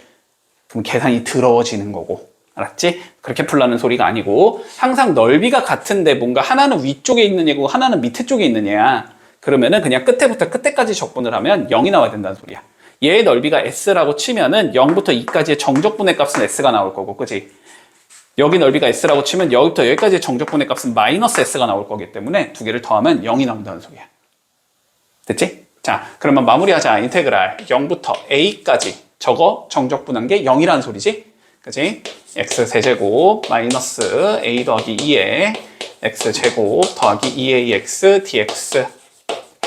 그럼 계산이 더러워지는 거고. 알았지? 그렇게 풀라는 소리가 아니고 항상 넓이가 같은데 뭔가 하나는 위쪽에 있는 얘고 하나는 밑에 쪽에 있는 얘야. 그러면은 그냥 끝에부터 끝에까지 적분을 하면 0이 나와야 된다는 소리야. 얘의 넓이가 s라고 치면은 0부터 2까지의 정적분의 값은 s가 나올 거고, 그치? 여기 넓이가 s라고 치면 여기부터 여기까지의 정적분의 값은 마이너스 s가 나올 거기 때문에 두 개를 더하면 0이 나온다는 소리야. 됐지? 자, 그러면 마무리하자. 인테그랄 0부터 a까지 저거 정적분한 게 0이라는 소리지? 그치? x세제곱 마이너스 a 더하기 2에 x제곱 더하기 2ax dx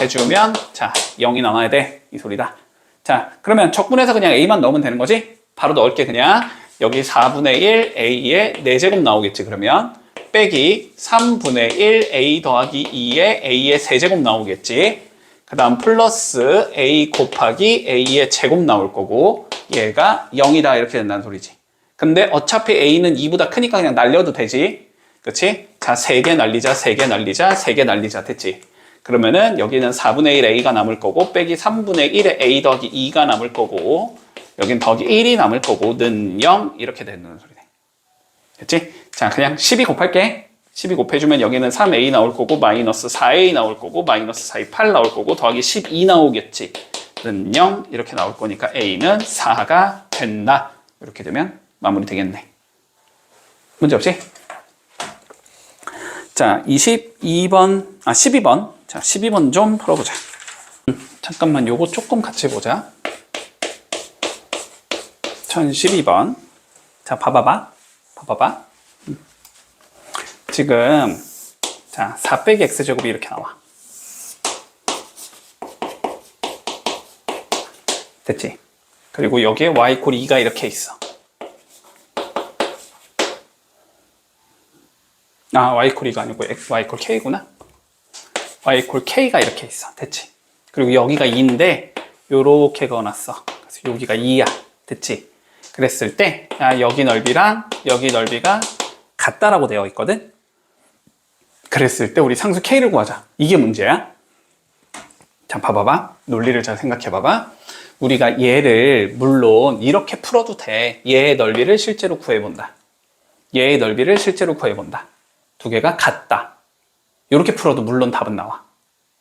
해주면 자 0이 나와야 돼. 이 소리다. 자, 그러면 적분해서 그냥 a만 넣으면 되는 거지? 바로 넣을게. 그냥 여기 4분의 1 a의 4제곱 나오겠지. 그러면 빼기 3분의 1 a 더하기 2에 a의 세제곱 나오겠지. 그 다음 플러스 a 곱하기 a의 제곱 나올 거고 얘가 0이다 이렇게 된다는 소리지. 근데 어차피 a는 2보다 크니까 그냥 날려도 되지. 그치? 자, 3개 날리자, 3개 날리자, 3개 날리자. 됐지? 그러면은 여기는 4분의 1 a가 남을 거고 빼기 3분의 1에 a 더하기 2가 남을 거고 여긴 더하기 1이 남을 거고 는 0 이렇게 되는 소리네. 됐지? 자, 그냥 12 곱할게. 12 곱해주면 여기는 3a 나올 거고 마이너스 4a 나올 거고 마이너스 4a 8 나올 거고 더하기 12 나오겠지. 는 0 이렇게 나올 거니까 a는 4가 된다. 이렇게 되면 마무리 되겠네. 문제 없이? 자, 12번. 자, 12번 좀 풀어보자. 잠깐만, 요거 조금 같이 보자. 1012번. 자, 봐봐. 지금, 자, 4 빼기 x제곱이 이렇게 나와. 됐지? 그리고 여기에 y 콜 2가 이렇게 있어. 아, y콜 2가 아니고 y콜 k구나. y콜 k가 이렇게 있어. 됐지? 그리고 여기가 2인데 요렇게 그어놨어. 그래서 여기가 2야. 됐지? 그랬을 때 여기 넓이랑 여기 넓이가 같다라고 되어 있거든? 그랬을 때 우리 상수 k를 구하자. 이게 문제야. 자, 봐봐봐. 논리를 잘 생각해봐봐. 우리가 얘를 물론 이렇게 풀어도 돼. 얘의 넓이를 실제로 구해본다. 얘의 넓이를 실제로 구해본다. 두 개가 같다. 이렇게 풀어도 물론 답은 나와.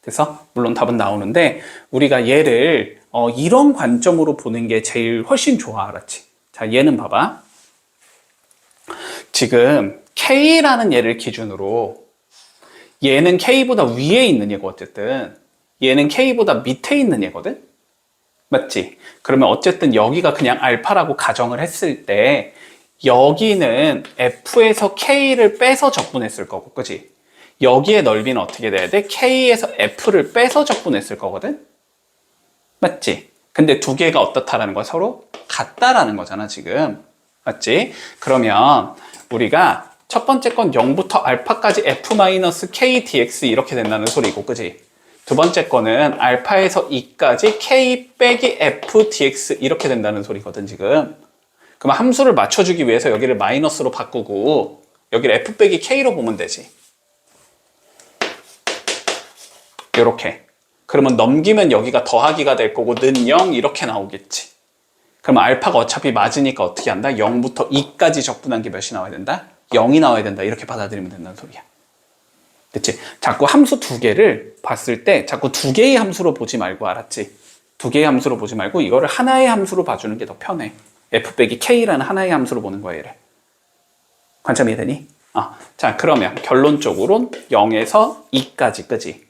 그래서 물론 답은 나오는데 우리가 얘를 이런 관점으로 보는 게 제일 훨씬 좋아. 알았지? 자, 얘는 봐봐. 지금 K라는 얘를 기준으로 얘는 K보다 위에 있는 얘고 어쨌든 얘는 K보다 밑에 있는 얘거든? 맞지? 그러면 어쨌든 여기가 그냥 알파라고 가정을 했을 때 여기는 F에서 K를 빼서 적분했을 거고, 그치? 여기의 넓이는 어떻게 돼야 돼? K에서 F를 빼서 적분했을 거거든? 맞지? 근데 두 개가 어떻다라는 거야? 서로 같다라는 거잖아, 지금. 맞지? 그러면 우리가 첫 번째 건 0부터 알파까지 F-K dx 이렇게 된다는 소리고, 그치? 두 번째 거는 알파에서 2까지 K 빼기 F dx 이렇게 된다는 소리거든, 지금. 그럼 함수를 맞춰주기 위해서 여기를 마이너스로 바꾸고 여기를 f 빼기 k로 보면 되지. 이렇게. 그러면 넘기면 여기가 더하기가 될 거고 는 0 이렇게 나오겠지. 그러면 알파가 어차피 맞으니까 어떻게 한다? 0부터 2까지 적분한 게 몇이 나와야 된다? 0이 나와야 된다. 이렇게 받아들이면 된다는 소리야. 그치? 자꾸 함수 두 개를 봤을 때 자꾸 두 개의 함수로 보지 말고, 알았지? 두 개의 함수로 보지 말고 이거를 하나의 함수로 봐주는 게 더 편해. f 빼기 k라는 하나의 함수로 보는 거야, 얘를. 관점이 되니? 자, 그러면 결론적으로는 0에서 2까지, 그지?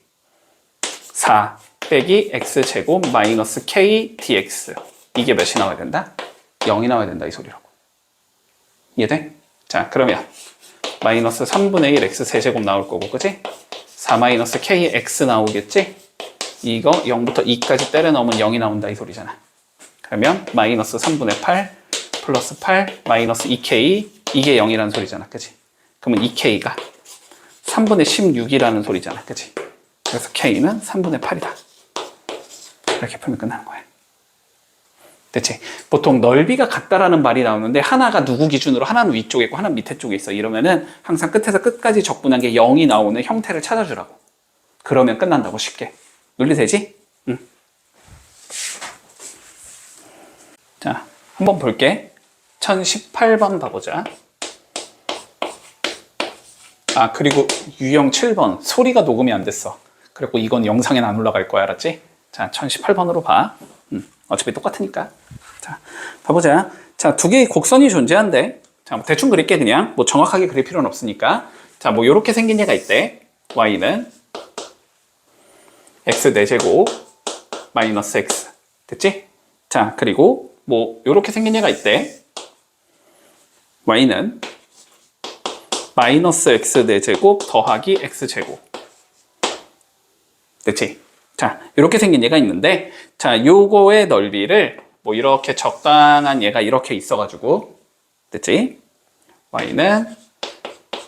4 빼기 x제곱 마이너스 k dx. 이게 몇이 나와야 된다? 0이 나와야 된다, 이 소리라고. 이해돼? 자, 그러면 마이너스 3분의 1 x 세제곱 나올 거고, 그지? 4 마이너스 k x 나오겠지? 이거 0부터 2까지 때려 넣으면 0이 나온다, 이 소리잖아. 그러면 마이너스 3분의 8 플러스 8 마이너스 2k, 이게 0이라는 소리잖아, 그지? 그러면 2k가 3분의 16이라는 소리잖아, 그지? 그래서 k는 3분의 8이다. 이렇게 풀면 끝나는 거야. 됐지? 보통 넓이가 같다라는 말이 나오는데 하나가 누구 기준으로 하나는 위쪽에 있고 하나는 밑에 쪽에 있어. 이러면은 항상 끝에서 끝까지 적분한 게 0이 나오는 형태를 찾아주라고. 그러면 끝난다고, 쉽게. 논리되지? 응. 자, 한번 볼게. 1018번 봐보자. 그리고 유형 7번. 소리가 녹음이 안 됐어. 그리고 이건 영상에는 안 올라갈 거야, 알았지? 자, 1018번으로 봐. 어차피 똑같으니까. 자, 봐보자. 자, 두 개의 곡선이 존재한대. 자, 대충 그릴게, 그냥. 뭐 정확하게 그릴 필요는 없으니까. 자, 뭐 요렇게 생긴 얘가 있대. y는 x 4제곱 마이너스 x. 됐지? 자, 그리고 뭐 요렇게 생긴 얘가 있대. y는 마이너스 x 4제곱 더하기 x제곱. 됐지? 자, 이렇게 생긴 얘가 있는데, 자, 요거의 넓이를 뭐 이렇게 적당한 얘가 이렇게 있어가지고, 됐지? y는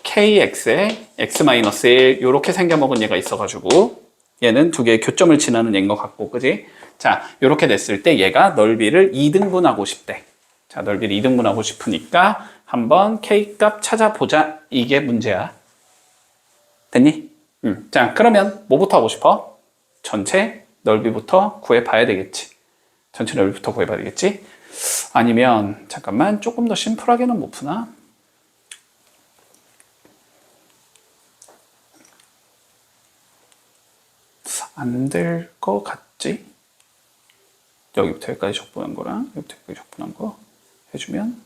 kx에 x-1 요렇게 생겨먹은 얘가 있어가지고, 얘는 두 개의 교점을 지나는 얘인 것 같고, 그지? 자, 요렇게 됐을 때 얘가 넓이를 2등분하고 싶대. 자, 넓이를 2등분하고 싶으니까 한번 k 값 찾아보자. 이게 문제야. 됐니? 자, 그러면 뭐부터 하고 싶어? 전체 넓이부터 구해봐야 되겠지. 전체 넓이부터 구해봐야 되겠지. 아니면 잠깐만, 조금 더 심플하게는 못 푸나? 안 될 것 같지? 여기부터 여기까지 적분한 거랑 여기부터 여기까지 적분한 거 해주면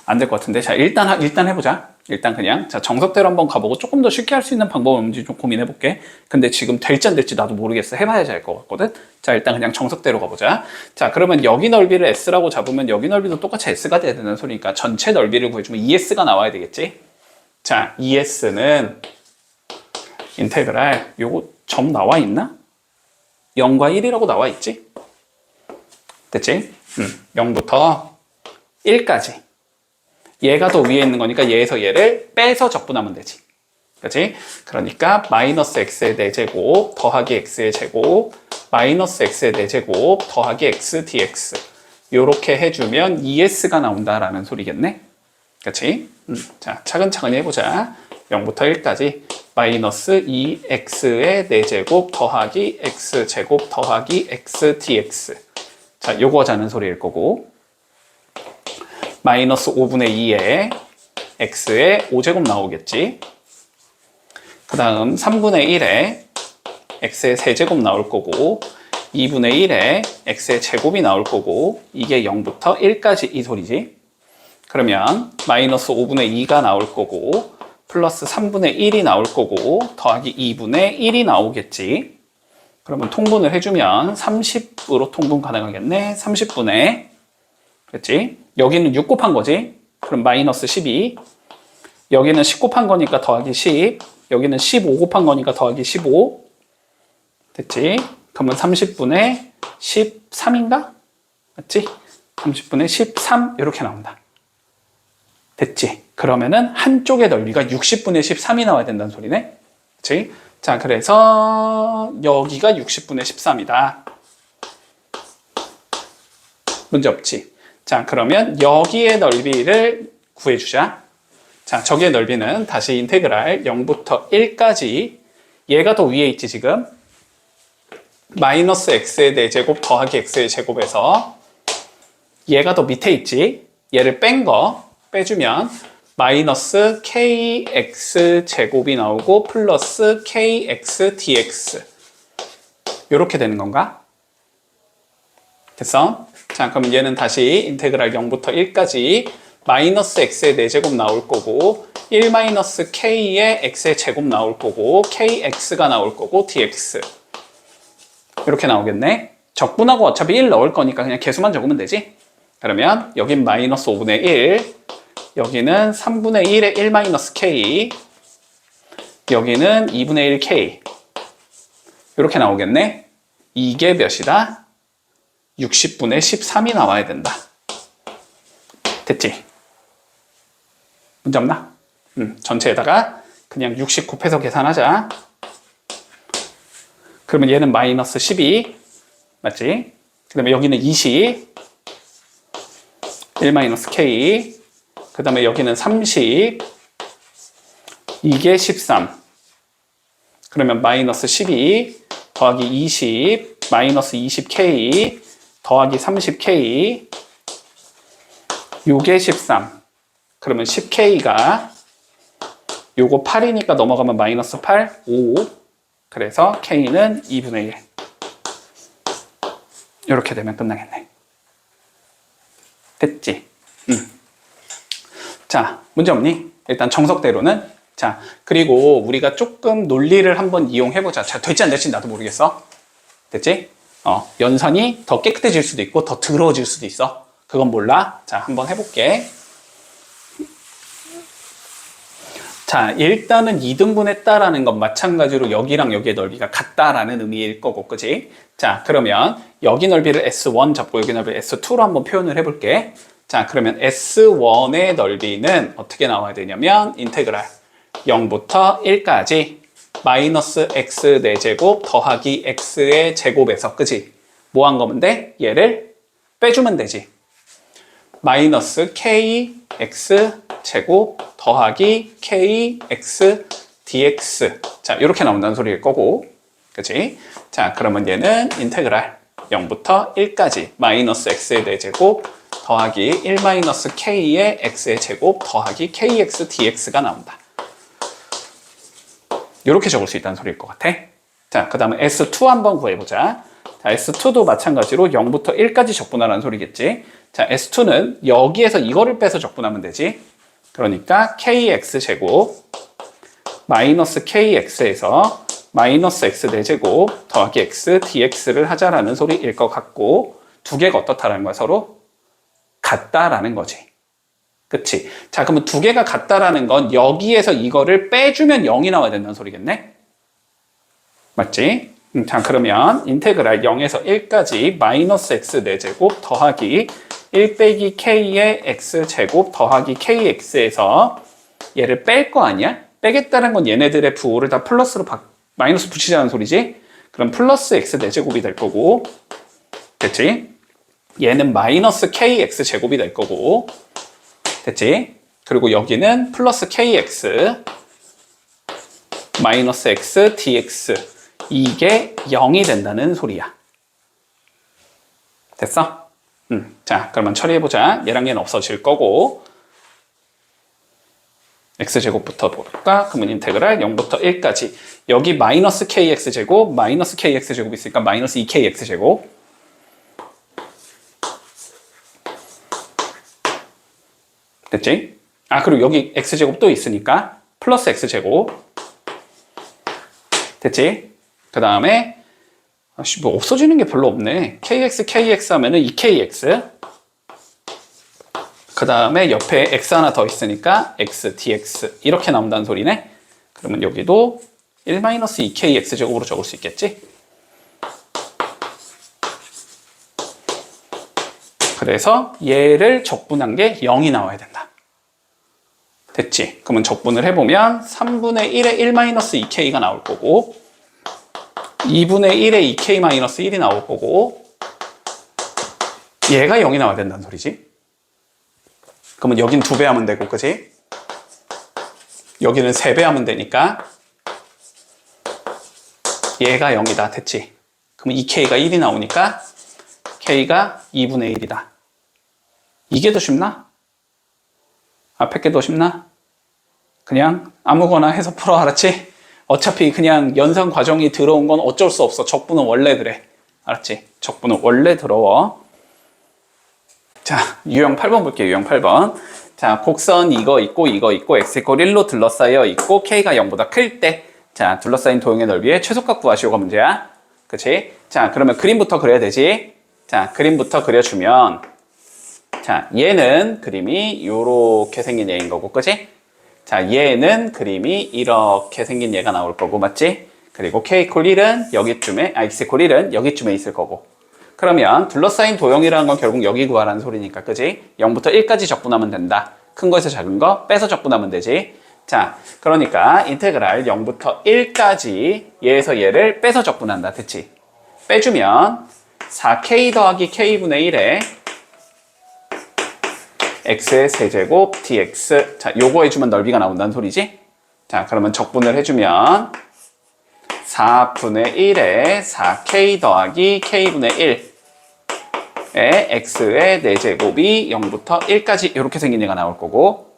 안 될 것 같은데. 자, 일단 해보자. 일단 그냥 자, 정석대로 한번 가보고 조금 더 쉽게 할 수 있는 방법이 뭔지 좀 고민해 볼게. 근데 지금 될지 안 될지 나도 모르겠어. 해봐야지 알 것 같거든. 자, 일단 그냥 정석대로 가보자. 자, 그러면 여기 넓이를 s라고 잡으면 여기 넓이도 똑같이 s가 돼야 되는 소리니까 전체 넓이를 구해주면 2s가 나와야 되겠지. 자, 2s는 인테그랄 요거 점 나와 있나? 0과 1이라고 나와 있지. 됐지? 0부터 1까지. 얘가 더 위에 있는 거니까 얘에서 얘를 빼서 적분하면 되지. 그치? 그러니까 마이너스 x의 4제곱 더하기 x의 제곱 마이너스 x의 4제곱 더하기 x dx 요렇게 해주면 2s가 나온다라는 소리겠네. 그치? 자, 차근차근히 해보자. 0부터 1까지 마이너스 2x의 4제곱 더하기 x제곱 더하기 x dx. 자, 요거 하자는 소리일 거고, 마이너스 5분의 2에 x의 5제곱 나오겠지. 그 다음 3분의 1에 x의 세제곱 나올 거고, 2분의 1에 x의 제곱이 나올 거고, 이게 0부터 1까지 이 소리지. 그러면 마이너스 5분의 2가 나올 거고, 플러스 3분의 1이 나올 거고, 더하기 2분의 1이 나오겠지. 그러면 통분을 해주면 30으로 통분 가능하겠네. 30분의, 그렇지? 여기는 6 곱한 거지. 그럼 마이너스 12. 여기는 10 곱한 거니까 더하기 10. 여기는 15 곱한 거니까 더하기 15. 됐지? 그러면 30분의 13인가? 맞지? 30분의 13 이렇게 나온다. 됐지? 그러면은 한쪽의 넓이가 60분의 13이 나와야 된다는 소리네. 그치? 자, 그래서 여기가 60분의 13이다. 문제 없지? 자, 그러면 여기의 넓이를 구해주자. 자, 저기의 넓이는 다시 인테그랄 0부터 1까지 얘가 더 위에 있지 지금. 마이너스 x의 4제곱 더하기 x의 제곱에서 얘가 더 밑에 있지. 얘를 뺀 거 빼주면 마이너스 kx 제곱이 나오고 플러스 kx dx 이렇게 되는 건가? 됐어? 자, 그럼 얘는 다시 인테그랄 0부터 1까지 마이너스 x의 4제곱 나올 거고 1 마이너스 k의 x의 제곱 나올 거고 kx가 나올 거고 dx 이렇게 나오겠네. 적분하고 어차피 1 넣을 거니까 그냥 개수만 적으면 되지. 그러면 여긴 마이너스 5분의 1, 여기는 3분의 1의 1 마이너스 k, 여기는 2분의 1 k 이렇게 나오겠네. 이게 몇이다? 60분의 13이 나와야 된다. 됐지? 문제 없나? 전체에다가 그냥 60 곱해서 계산하자. 그러면 얘는 마이너스 12 맞지? 그 다음에 여기는 20 1 마이너스 k 그 다음에 여기는 30 이게 13 그러면 마이너스 12 더하기 20 마이너스 20k 더하기 30k 요게 13 그러면 10k가 요거 8이니까 넘어가면 마이너스 8 5 그래서 k는 2분의 1 이렇게 되면 끝나겠네. 됐지? 자, 문제 없니? 일단 정석대로는 자, 그리고 우리가 조금 논리를 한번 이용해보자. 자, 될지 안 될지 나도 모르겠어. 됐지? 연산이 더 깨끗해질 수도 있고 더 더러워질 수도 있어. 그건 몰라. 자, 한번 해볼게. 자, 일단은 2등분했다라는 건 마찬가지로 여기랑 여기의 넓이가 같다라는 의미일 거고, 그지? 자, 그러면 여기 넓이를 S1 잡고 여기 넓이를 S2로 한번 표현을 해볼게. 자, 그러면 S1의 넓이는 어떻게 나와야 되냐면 인테그랄 0부터 1까지 마이너스 x 4제곱 더하기 x의 제곱에서, 그지? 뭐 한 거면 돼? 얘를 빼주면 되지. 마이너스 kx 제곱 더하기 kx dx 자, 이렇게 나온다는 소리일 거고, 그치? 자, 그러면 얘는 인테그랄 0부터 1까지 마이너스 x의 4제곱 더하기 1 마이너스 k의 x의 제곱 더하기 kx dx가 나온다. 이렇게 적을 수 있다는 소리일 것 같아. 자, 그 다음에 S2 한번 구해보자. 자, S2도 마찬가지로 0부터 1까지 적분하라는 소리겠지. 자, S2는 여기에서 이거를 빼서 적분하면 되지. 그러니까 kx제곱 마이너스 kx에서 마이너스 x 4제곱 더하기 x dx를 하자라는 소리일 것 같고, 두 개가 어떻다라는 거야? 서로 같다라는 거지. 그치? 자, 그러면 두 개가 같다라는 건 여기에서 이거를 빼주면 0이 나와야 된다는 소리겠네? 맞지? 자, 그러면 인테그랄 0에서 1까지 마이너스 x 4제곱 더하기 1 빼기 k의 x제곱 더하기 kx에서 얘를 뺄 거 아니야? 빼겠다는 건 얘네들의 부호를 다 플러스로 마이너스 붙이자는 소리지? 그럼 플러스 x 4제곱이 될 거고, 됐지? 얘는 마이너스 kx제곱이 될 거고, 됐지? 그리고 여기는 플러스 kx 마이너스 x dx 이게 0이 된다는 소리야. 됐어? 자, 그러면 처리해보자. 얘랑 얘는 없어질 거고, x제곱부터 볼까? 그러면 인테그랄 0부터 1까지 여기 마이너스 kx제곱 마이너스 kx제곱이 있으니까 마이너스 2kx제곱 됐지? 아, 그리고 여기 x제곱 또 있으니까 플러스 x제곱 됐지? 그 다음에 뭐 없어지는 게 별로 없네. kx 하면은 2kx 그 다음에 옆에 x 하나 더 있으니까 x dx 이렇게 나온다는 소리네. 그러면 여기도 1-2k x제곱으로 적을 수 있겠지? 그래서 얘를 적분한 게 0이 나와야 된다. 됐지? 그러면 적분을 해보면 3분의 1의 1-2k가 나올 거고 2분의 1의 2k-1이 나올 거고 얘가 0이 나와야 된다는 소리지. 그러면 여긴 2배 하면 되고, 그치? 여기는 3배 하면 되니까 얘가 0이다. 됐지? 그러면 2k가 1이 나오니까 k가 2분의 1이다. 이게 더 쉽나? 앞에 게 더 쉽나? 그냥 아무거나 해서 풀어, 알았지? 어차피 그냥 연산 과정이 들어온 건 어쩔 수 없어. 적분은 원래 그래. 알았지? 적분은 원래 들어워. 자, 유형 8번 볼게요. 유형 8번. 자, 곡선 이거 있고 x 이퀄 1로 둘러싸여 있고 k가 0보다 클 때, 자, 둘러싸인 도형의 넓이의 최소값 구하시오가 문제야. 그치? 자, 그러면 그림부터 그려야 되지. 자, 그림부터 그려주면, 자, 얘는 그림이 요렇게 생긴 얘인 거고, 그치? 자, 얘는 그림이 이렇게 생긴 얘가 나올 거고, 맞지? 그리고 k 이퀄 1은 여기쯤에, x 이퀄 1은 여기쯤에 있을 거고. 그러면 둘러싸인 도형이라는 건 결국 여기 구하라는 소리니까, 그지? 0부터 1까지 적분하면 된다. 큰 거에서 작은 거 빼서 적분하면 되지. 자, 그러니까 인테그랄 0부터 1까지 얘에서 얘를 빼서 적분한다. 됐지? 빼주면 4k 더하기 k분의 1에 x의 세제곱 dx. 자, 요거 해주면 넓이가 나온다는 소리지? 자, 그러면 적분을 해주면 4분의 1에 4k 더하기 k분의 1에 x의 4제곱이 0부터 1까지 이렇게 생긴 얘가 나올 거고,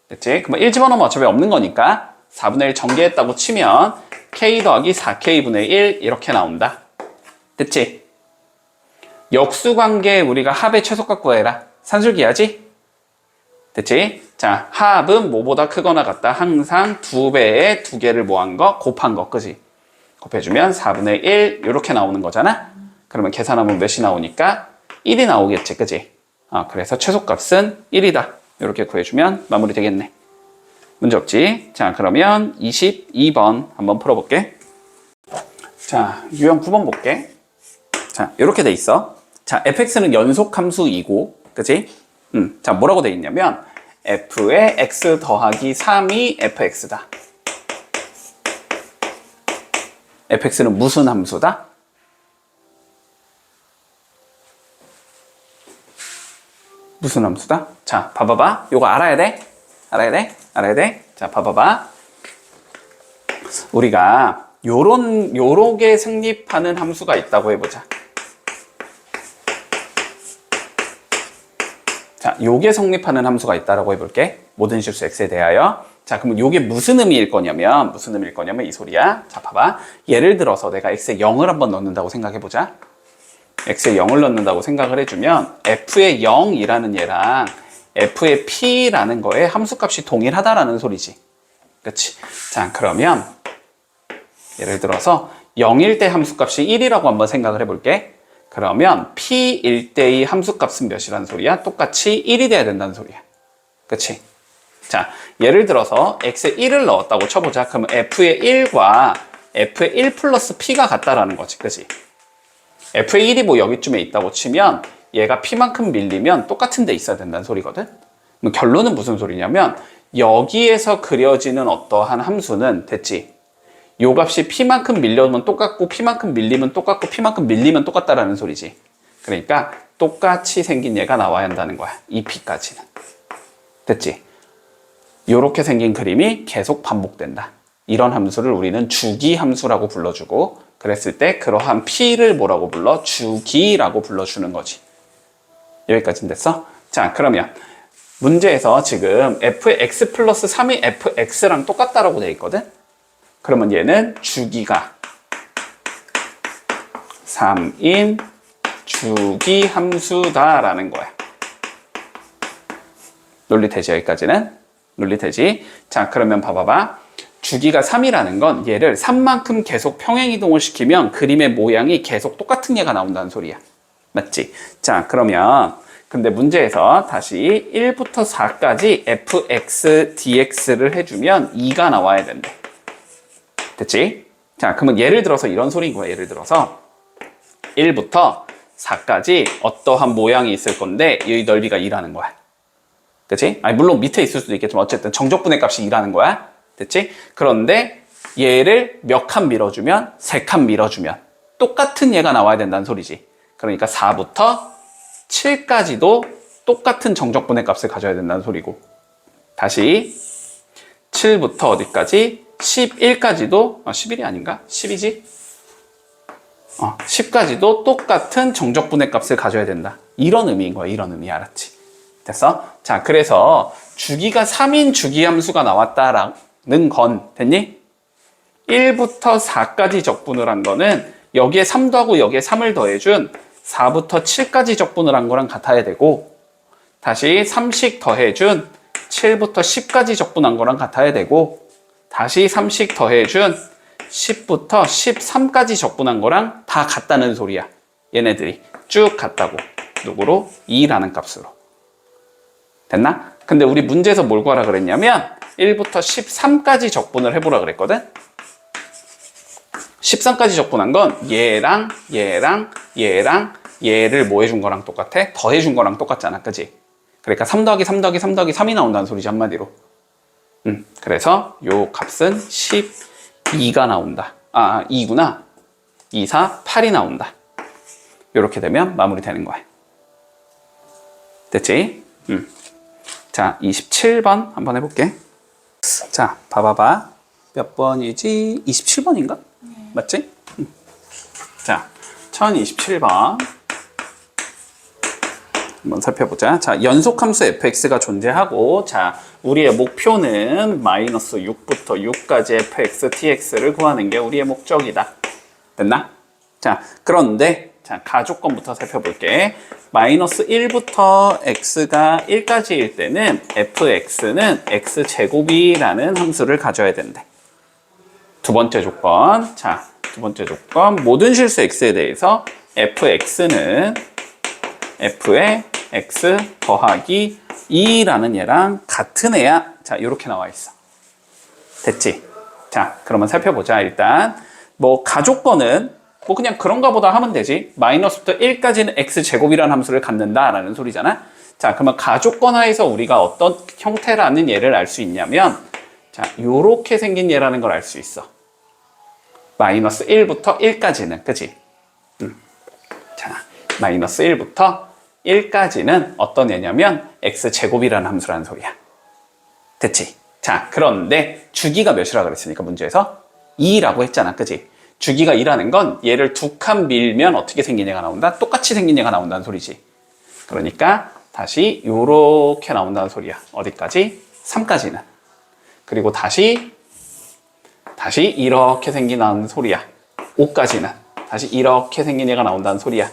됐지? 그러면 1 집어넣으면 어차피 없는 거니까 4분의 1 전개했다고 치면 k 더하기 4k분의 1 이렇게 나온다. 됐지? 역수관계 우리가 합의 최소값 구해라. 산술기하지? 됐지? 자, 합은 뭐보다 크거나 같다. 항상 2배의 2개를 뭐한 거? 곱한 거, 그지? 곱해주면 4분의 1 이렇게 나오는 거잖아? 그러면 계산하면 몇이 나오니까 1이 나오겠지, 그지? 그래서 최소값은 1이다. 이렇게 구해주면 마무리 되겠네. 문제 없지? 자, 그러면 22번 한번 풀어볼게. 자, 유형 9번 볼게. 자, 이렇게 돼 있어. 자, fx는 연속함수이고, 그지? 자, 뭐라고 돼 있냐면 f의 x 더하기 3이 fx다. fx는 무슨 함수다? 무슨 함수다? 자, 봐봐봐. 요거 알아야 돼? 알아야 돼? 알아야 돼? 자, 봐봐봐. 우리가 요렇게 성립하는 함수가 있다고 해보자. 자, 요게 성립하는 함수가 있다라고 해볼게. 모든 실수 x에 대하여. 자, 그러면 요게 무슨 의미일 거냐면 이 소리야. 자, 봐봐. 예를 들어서 내가 x에 0을 한번 넣는다고 생각해보자. x에 0을 넣는다고 생각을 해주면 f의 0이라는 얘랑 f의 p라는 거에 함수값이 동일하다라는 소리지. 그치? 자, 그러면 예를 들어서 0일 때 함수값이 1이라고 한번 생각을 해볼게. 그러면 p일 때의 함수값은 몇이라는 소리야? 똑같이 1이 돼야 된다는 소리야. 그치? 자, 예를 들어서 x에 1을 넣었다고 쳐보자. 그러면 f의 1과 f의 1 플러스 p가 같다라는 거지. 그치? f의 1이 뭐 여기쯤에 있다고 치면 얘가 p만큼 밀리면 똑같은 데 있어야 된다는 소리거든. 그럼 결론은 무슨 소리냐면 여기에서 그려지는 어떠한 함수는 됐지? 요 값이 p만큼 밀려면 똑같고 p만큼 밀리면 똑같고 p만큼 밀리면 똑같다라는 소리지. 그러니까 똑같이 생긴 얘가 나와야 한다는 거야. 이 p까지는. 됐지? 요렇게 생긴 그림이 계속 반복된다. 이런 함수를 우리는 주기 함수라고 불러주고, 그랬을 때 그러한 p를 뭐라고 불러? 주기라고 불러주는 거지. 여기까지는 됐어? 자, 그러면 문제에서 지금 f의 x 플러스 3이 fx랑 똑같다라고 돼 있거든? 그러면 얘는 주기가 3인 주기 함수다라는 거야. 논리되지? 여기까지는? 논리되지? 자, 그러면 봐봐봐. 주기가 3이라는 건 얘를 3만큼 계속 평행이동을 시키면 그림의 모양이 계속 똑같은 얘가 나온다는 소리야. 맞지? 자, 그러면 근데 문제에서 다시 1부터 4까지 fx dx를 해주면 2가 나와야 된대. 됐지? 자, 그러면 예를 들어서 이런 소리인 거야. 예를 들어서 1부터 4까지 어떠한 모양이 있을 건데 이 넓이가 2라는 거야. 그치? 아니, 물론 밑에 있을 수도 있겠지만 어쨌든 정적분의 값이 2라는 거야. 됐지? 그런데 얘를 몇 칸 밀어주면 3칸 밀어주면 똑같은 얘가 나와야 된다는 소리지. 그러니까 4부터 7까지도 똑같은 정적분의 값을 가져야 된다는 소리고, 다시 7부터 어디까지? 11까지도 11이 아닌가? 10이지? 10까지도 똑같은 정적분의 값을 가져야 된다. 이런 의미인 거야. 이런 의미. 알았지? 됐어? 자, 그래서 주기가 3인 주기함수가 나왔다라는 건 됐니? 1부터 4까지 적분을 한 거는 여기에 3도 하고 여기에 3을 더해준 4부터 7까지 적분을 한 거랑 같아야 되고, 다시 3씩 더해준 7부터 10까지 적분한 거랑 같아야 되고, 다시 3씩 더해준 10부터 13까지 적분한 거랑 다 같다는 소리야. 얘네들이 쭉 같다고. 누구로? 2라는 값으로. 됐나? 근데 우리 문제에서 뭘 구하라 그랬냐면 1부터 13까지 적분을 해보라 그랬거든? 13까지 적분한 건 얘랑 얘랑 얘랑 얘를 뭐 해준 거랑 똑같아? 더해준 거랑 똑같잖아, 그지? 그러니까 3 더하기 3 더하기 3 더하기 3이 나온다는 소리지, 한마디로. 그래서 요 값은 12가 나온다. 2구나. 2, 4, 8이 나온다. 이렇게 되면 마무리되는 거야. 됐지? 자, 27번 한번 해볼게. 자, 봐봐봐. 몇 번이지? 27번인가? 맞지? 자, 1027번. 한번 살펴보자. 자, 연속함수 fx가 존재하고, 자, 우리의 목표는 마이너스 6부터 6까지 fx, tx를 구하는 게 우리의 목적이다. 됐나? 자, 그런데, 자, 가조건부터 살펴볼게. 마이너스 1부터 x가 1까지일 때는 fx는 x제곱이라는 함수를 가져야 된대. 두 번째 조건. 자, 두 번째 조건. 모든 실수 x에 대해서 fx는 f의 x 더하기 2라는 얘랑 같은 애야. 자, 이렇게 나와 있어. 됐지? 자, 그러면 살펴보자. 일단 뭐 가조건은 뭐 그냥 그런가 보다 하면 되지. 마이너스부터 1까지는 x제곱이라는 함수를 갖는다라는 소리잖아. 자, 그러면 가조건 하에서 우리가 어떤 형태라는 얘를 알 수 있냐면, 자, 요렇게 생긴 얘라는 걸 알 수 있어. 마이너스 1부터 1까지는, 그치? 자, 마이너스 1부터 1까지는 어떤 애냐면 x제곱이라는 함수라는 소리야. 됐지? 자, 그런데 주기가 몇이라 그랬으니까 문제에서 2라고 했잖아, 그치? 주기가 2라는 건 얘를 두 칸 밀면 어떻게 생긴 얘가 나온다? 똑같이 생긴 얘가 나온다는 소리지. 그러니까 다시 요렇게 나온다는 소리야. 어디까지? 3까지는. 그리고 다시 이렇게 생긴다는 소리야. 5까지는. 다시 이렇게 생긴 얘가 나온다는 소리야.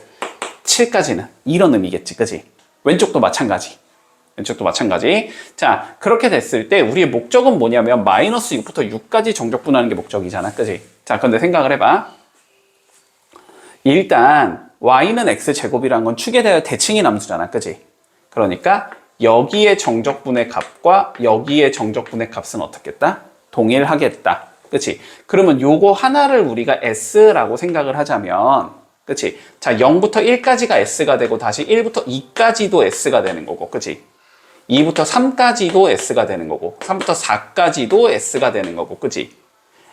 7까지는. 이런 의미겠지, 그지? 왼쪽도 마찬가지. 왼쪽도 마찬가지. 자, 그렇게 됐을 때 우리의 목적은 뭐냐면 마이너스 6부터 6까지 정적분하는 게 목적이잖아, 그지? 자, 그런데 생각을 해봐. 일단 y는 x제곱이라는 건 축에 대하여 대칭인 함수잖아, 그지? 그러니까 여기에 정적분의 값과 여기에 정적분의 값은 어떻겠다? 동일하겠다, 그치? 그러면 요거 하나를 우리가 s라고 생각을 하자면, 그치? 자, 0부터 1까지가 s가 되고 다시 1부터 2까지도 s가 되는 거고, 그치? 2부터 3까지도 s가 되는 거고, 3부터 4까지도 s가 되는 거고, 그치?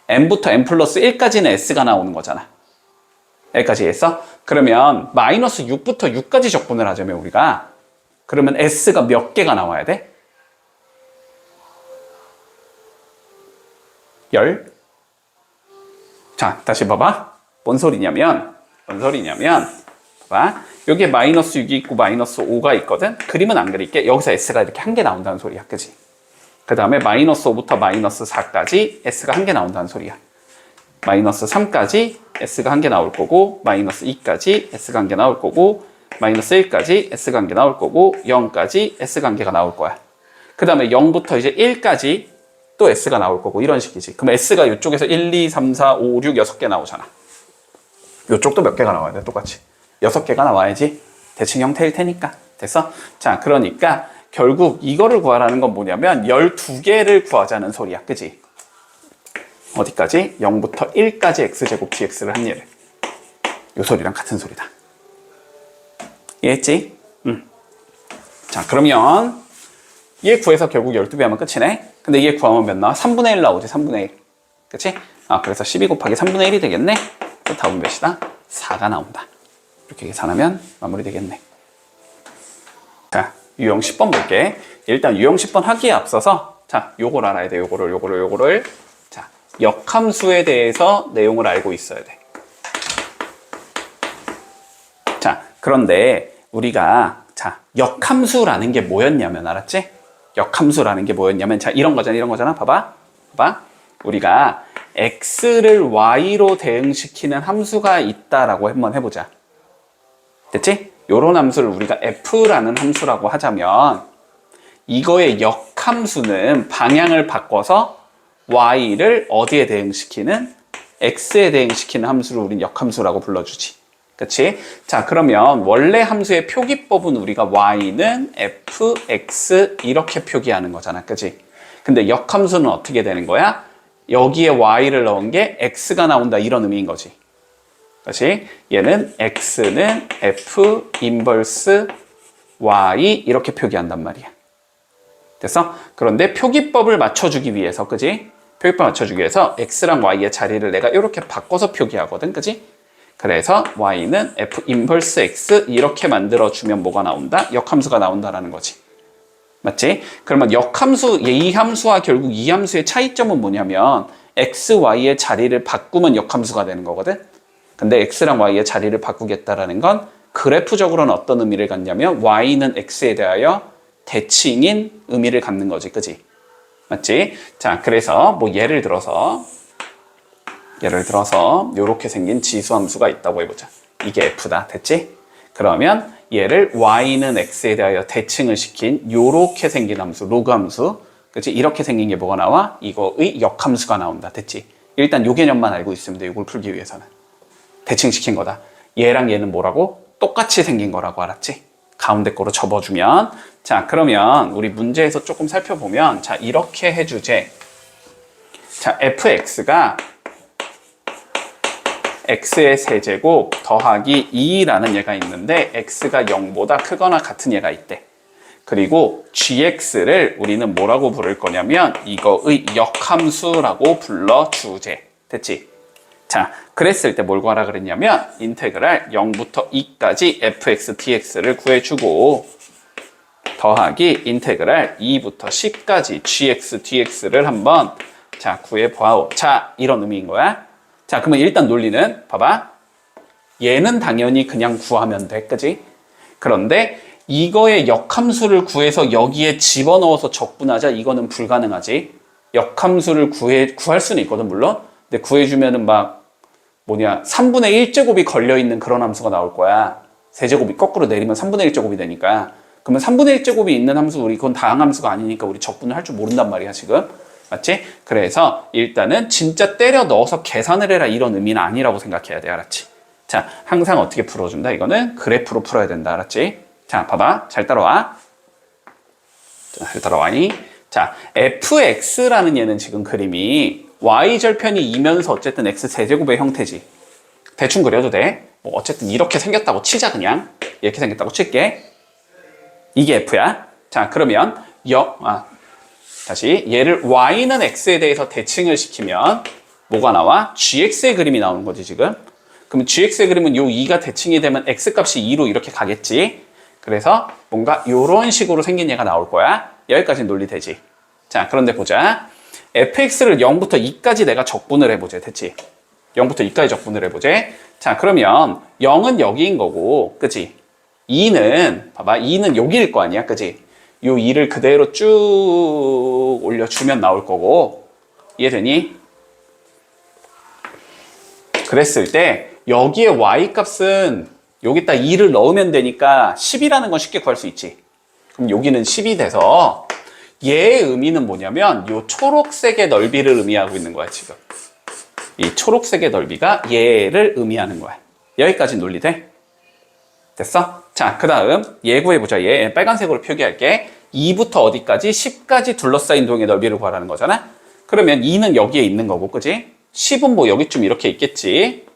n부터 n 플러스 1까지는 s가 나오는 거잖아. 여기까지 했어? 그러면 마이너스 6부터 6까지 적분을 하자면 우리가, 그러면 s가 몇 개가 나와야 돼? 10? 자, 다시 봐봐. 뭔 소리냐면, 봐봐. 여기에 마이너스 6이 있고 마이너스 5가 있거든? 그림은 안 그릴게. 여기서 s가 이렇게 한 개 나온다는 소리야. 그치? 그 다음에 마이너스 5부터 마이너스 4까지 s가 한 개 나온다는 소리야. 마이너스 3까지 s가 한 개 나올 거고, 마이너스 2까지 s가 한 개 나올 거고, 마이너스 1까지 s가 한 개 나올 거고, 0까지 s가 한 개가 나올 거야. 그 다음에 0부터 이제 1까지 또 s가 나올 거고, 이런 식이지. 그럼 s가 이쪽에서 1, 2, 3, 4, 5, 6, 6개 나오잖아. 이쪽도 몇 개가 나와야 돼, 똑같이. 6개가 나와야지 대칭 형태일 테니까. 됐어? 자, 그러니까 결국 이거를 구하라는 건 뭐냐면 12개를 구하자는 소리야. 그지? 어디까지? 0부터 1까지 x제곱 dx를 한 얘를. 이 소리랑 같은 소리다. 이해했지? 자, 그러면 얘 구해서 결국 12배 하면 끝이네. 근데 얘 구하면 몇 나와? 3분의 1 나오지, 3분의 1. 그치? 그래서 12 곱하기 3분의 1이 되겠네? 그 답은 몇이다? 4가 나온다. 이렇게 계산하면 마무리 되겠네. 자, 유형 10번 볼게. 일단 유형 10번 하기에 앞서서, 자, 요걸 알아야 돼. 요거를. 자, 역함수에 대해서 내용을 알고 있어야 돼. 자, 그런데 우리가 자, 역함수라는 게 뭐였냐면, 알았지? 역함수라는 게 뭐였냐면, 자, 이런 거잖아. 봐봐. 우리가 x를 y로 대응시키는 함수가 있다라고 한번 해보자. 됐지? 요런 함수를 우리가 f라는 함수라고 하자면, 이거의 역함수는 방향을 바꿔서 y를 어디에 대응시키는? x에 대응시키는 함수를 우린 역함수라고 불러주지. 그치? 자, 그러면 원래 함수의 표기법은 우리가 y는 fx 이렇게 표기하는 거잖아. 그치? 근데 역함수는 어떻게 되는 거야? 여기에 y를 넣은 게 x가 나온다 이런 의미인 거지. 그치? 얘는 x는 f 인버스 y 이렇게 표기한단 말이야. 됐어? 그런데 표기법을 맞춰주기 위해서, 그치? 표기법 맞춰주기 위해서 x랑 y의 자리를 내가 이렇게 바꿔서 표기하거든. 그치? 그래서 y는 f 인버스 x 이렇게 만들어주면 뭐가 나온다? 역함수가 나온다라는 거지. 맞지? 그러면 역함수, 이 함수와 결국 이 함수의 차이점은 뭐냐면 x, y의 자리를 바꾸면 역함수가 되는 거거든. 근데 x랑 y의 자리를 바꾸겠다라는 건 그래프적으로는 어떤 의미를 갖냐면 y는 x에 대하여 대칭인 의미를 갖는 거지. 그지? 맞지? 자, 그래서 뭐 예를 들어서 이렇게 생긴 지수함수가 있다고 해보자. 이게 f다. 됐지? 그러면 얘를 y는 x에 대하여 대칭을 시킨 요렇게 생긴 함수, 로그 함수. 그치? 이렇게 생긴 게 뭐가 나와? 이거의 역함수가 나온다. 됐지? 일단 요 개념만 알고 있으면 돼. 이걸 풀기 위해서는. 대칭시킨 거다. 얘랑 얘는 뭐라고? 똑같이 생긴 거라고. 알았지? 가운데 거로 접어주면. 자, 그러면 우리 문제에서 조금 살펴보면, 자, 이렇게 해주제. 자, fx가 x의 세제곱 더하기 2라는 얘가 있는데 x가 0보다 크거나 같은 얘가 있대. 그리고 gx를 우리는 뭐라고 부를 거냐면 이거의 역함수라고 불러주제. 됐지? 자, 그랬을 때 뭘 구하라 그랬냐면 인테그랄 0부터 2까지 fx dx를 구해주고 더하기 인테그랄 2부터 10까지 gx dx를 한번 자 구해보아오. 자, 이런 의미인 거야. 자, 그러면 일단 논리는 봐봐. 얘는 당연히 그냥 구하면 돼. 그지? 그런데 이거의 역함수를 구해서 여기에 집어넣어서 적분하자. 이거는 불가능하지. 역함수를 구할 수는 있거든, 물론. 근데 구해주면은 막 3분의 1제곱이 걸려있는 그런 함수가 나올 거야. 세제곱이 거꾸로 내리면 3분의 1제곱이 되니까. 그러면 3분의 1제곱이 있는 함수, 우리 그건 다항함수가 아니니까 우리 적분을 할 줄 모른단 말이야, 지금. 맞지? 그래서 일단은 진짜 때려 넣어서 계산을 해라 이런 의미는 아니라고 생각해야 돼. 알았지? 자, 항상 어떻게 풀어준다? 이거는 그래프로 풀어야 된다. 알았지? 자, 봐봐. 잘 따라와. 자, 잘 따라와니? 자, fx라는 얘는 지금 그림이 y절편이 2면서 어쨌든 x 세제곱의 형태지. 대충 그려도 돼. 뭐 어쨌든 이렇게 생겼다고 치자 그냥. 이렇게 생겼다고 칠게. 이게 f야. 자, 그러면 다시 얘를 y는 x에 대해서 대칭을 시키면 뭐가 나와? gx의 그림이 나오는 거지 지금. 그럼 gx의 그림은 요 2가 대칭이 되면 x값이 2로 이렇게 가겠지. 그래서 뭔가 요런 식으로 생긴 얘가 나올 거야. 여기까지는 논리되지. 자, 그런데 보자. fx를 0부터 2까지 내가 적분을 해보자. 됐지? 0부터 2까지 적분을 해보자. 자, 그러면 0은 여기인 거고, 그치? 2는 봐봐, 2는 여기일 거 아니야, 그치? 요 2를 그대로 쭉 올려주면 나올 거고, 이해되니? 그랬을 때 여기에 y값은 여기다 2를 넣으면 되니까 10이라는 건 쉽게 구할 수 있지. 그럼 여기는 10이 돼서 얘의 의미는 뭐냐면 요 초록색의 넓이를 의미하고 있는 거야 지금. 이 초록색의 넓이가 얘를 의미하는 거야. 여기까지 논리돼? 됐어? 자, 그 다음 얘 구해보자. 얘 빨간색으로 표기할게. 2부터 어디까지? 10까지 둘러싸인 동의 넓이를 구하라는 거잖아. 그러면 2는 여기에 있는 거고, 그지? 10은 뭐 여기쯤 이렇게 있겠지.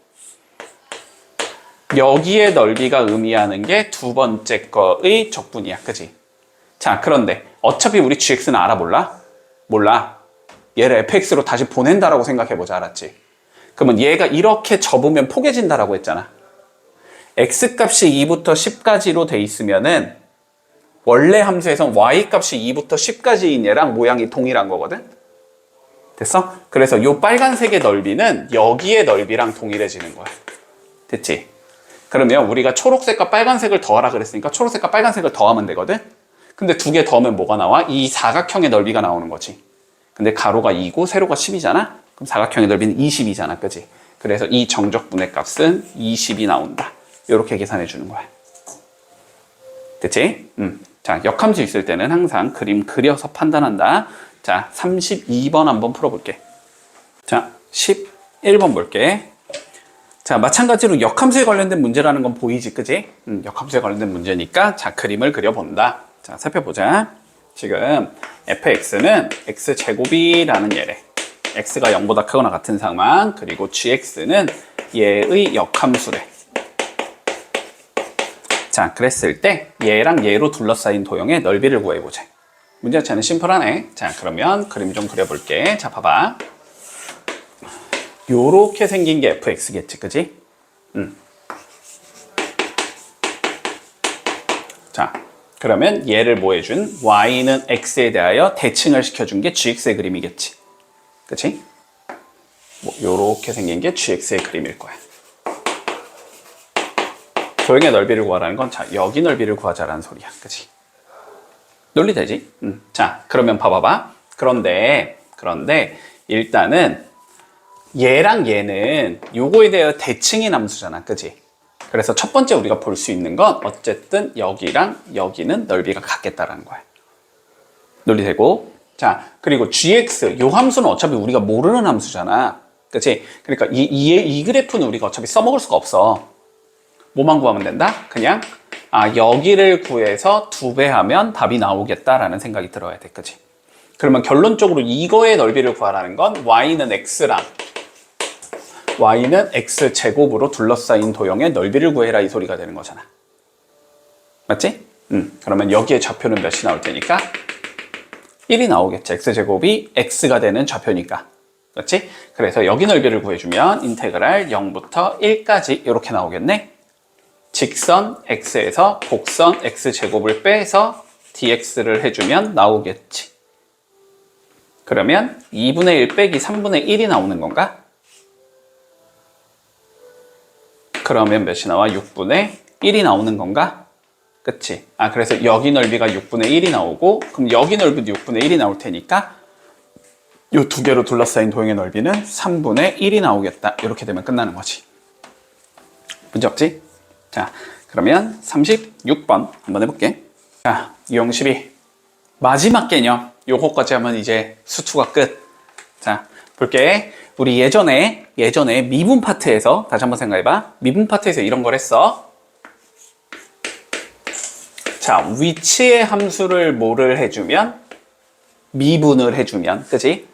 여기에 넓이가 의미하는 게 두 번째 거의 적분이야, 그지? 자, 그런데 어차피 우리 gx는 알아, 몰라? 몰라. 얘를 fx로 다시 보낸다라고 생각해보자, 알았지? 그러면 얘가 이렇게 접으면 포개진다라고 했잖아. x값이 2부터 10까지로 돼 있으면은 원래 함수에선 y값이 2부터 10까지인 얘랑 모양이 동일한 거거든? 됐어? 그래서 요 빨간색의 넓이는 여기의 넓이랑 동일해지는 거야. 됐지? 그러면 우리가 초록색과 빨간색을 더하라 그랬으니까 초록색과 빨간색을 더하면 되거든. 근데 두 개 더하면 뭐가 나와? 이 사각형의 넓이가 나오는 거지. 근데 가로가 2고 세로가 10이잖아. 그럼 사각형의 넓이는 20이잖아. 그지? 그래서 이 정적분의 값은 20이 나온다. 이렇게 계산해 주는 거야. 됐지? 자, 역함수 있을 때는 항상 그림 그려서 판단한다. 자, 32번 한번 풀어볼게. 자, 11번 볼게. 자, 마찬가지로 역함수에 관련된 문제라는 건 보이지, 그지? 역함수에 관련된 문제니까 자, 그림을 그려본다. 자, 살펴보자. 지금 fx는 x제곱이라는 예래. x가 0보다 크거나 같은 상황, 그리고 gx는 얘의 역함수래. 자, 그랬을 때 얘랑 얘로 둘러싸인 도형의 넓이를 구해보자. 문제 자체는 심플하네. 자, 그러면 그림 좀 그려볼게. 자, 봐봐. 요렇게 생긴 게 fx겠지, 그지? 자, 그러면 얘를 뭐 해준? y는 x에 대하여 대칭을 시켜준 게 gx의 그림이겠지. 그치? 뭐 요렇게 생긴 게 gx의 그림일 거야. 도형의 넓이를 구하라는 건, 자, 여기 넓이를 구하자라는 소리야. 그치? 논리 되지? 자, 그러면 봐봐봐. 그런데, 일단은, 얘랑 얘는 요거에 대해 대칭인 함수잖아. 그치? 그래서 첫 번째 우리가 볼 수 있는 건, 어쨌든 여기랑 여기는 넓이가 같겠다라는 거야. 논리 되고. 자, 그리고 gx, 요 함수는 어차피 우리가 모르는 함수잖아. 그치? 그러니까 이 그래프는 우리가 어차피 써먹을 수가 없어. 뭐만 구하면 된다? 그냥 여기를 구해서 2배 하면 답이 나오겠다라는 생각이 들어야 돼. 그치? 그러면 결론적으로 이거의 넓이를 구하라는 건 y는 x제곱으로 둘러싸인 도형의 넓이를 구해라 이 소리가 되는 거잖아. 맞지? 그러면 여기에 좌표는 몇이 나올 테니까? 1이 나오겠지. x제곱이 x가 되는 좌표니까. 그렇지? 그래서 여기 넓이를 구해주면 인테그랄 0부터 1까지 이렇게 나오겠네. 직선 x에서 곡선 x제곱을 빼서 dx를 해주면 나오겠지. 그러면 2분의 1 빼기 3분의 1이 나오는 건가? 그러면 몇이 나와? 6분의 1이 나오는 건가? 그치? 그래서 여기 넓이가 6분의 1이 나오고, 그럼 여기 넓이도 6분의 1이 나올 테니까 이 두 개로 둘러싸인 도형의 넓이는 3분의 1이 나오겠다. 이렇게 되면 끝나는 거지. 문제 없지? 자, 그러면 36번 한번 해볼게. 자, 유형 12. 마지막 개념. 요거까지 하면 이제 수투가 끝. 자, 볼게. 우리 예전에 미분 파트에서, 다시 한번 생각해봐. 미분 파트에서 이런 걸 했어. 자, 위치의 함수를 뭐를 해주면? 미분을 해주면, 그지?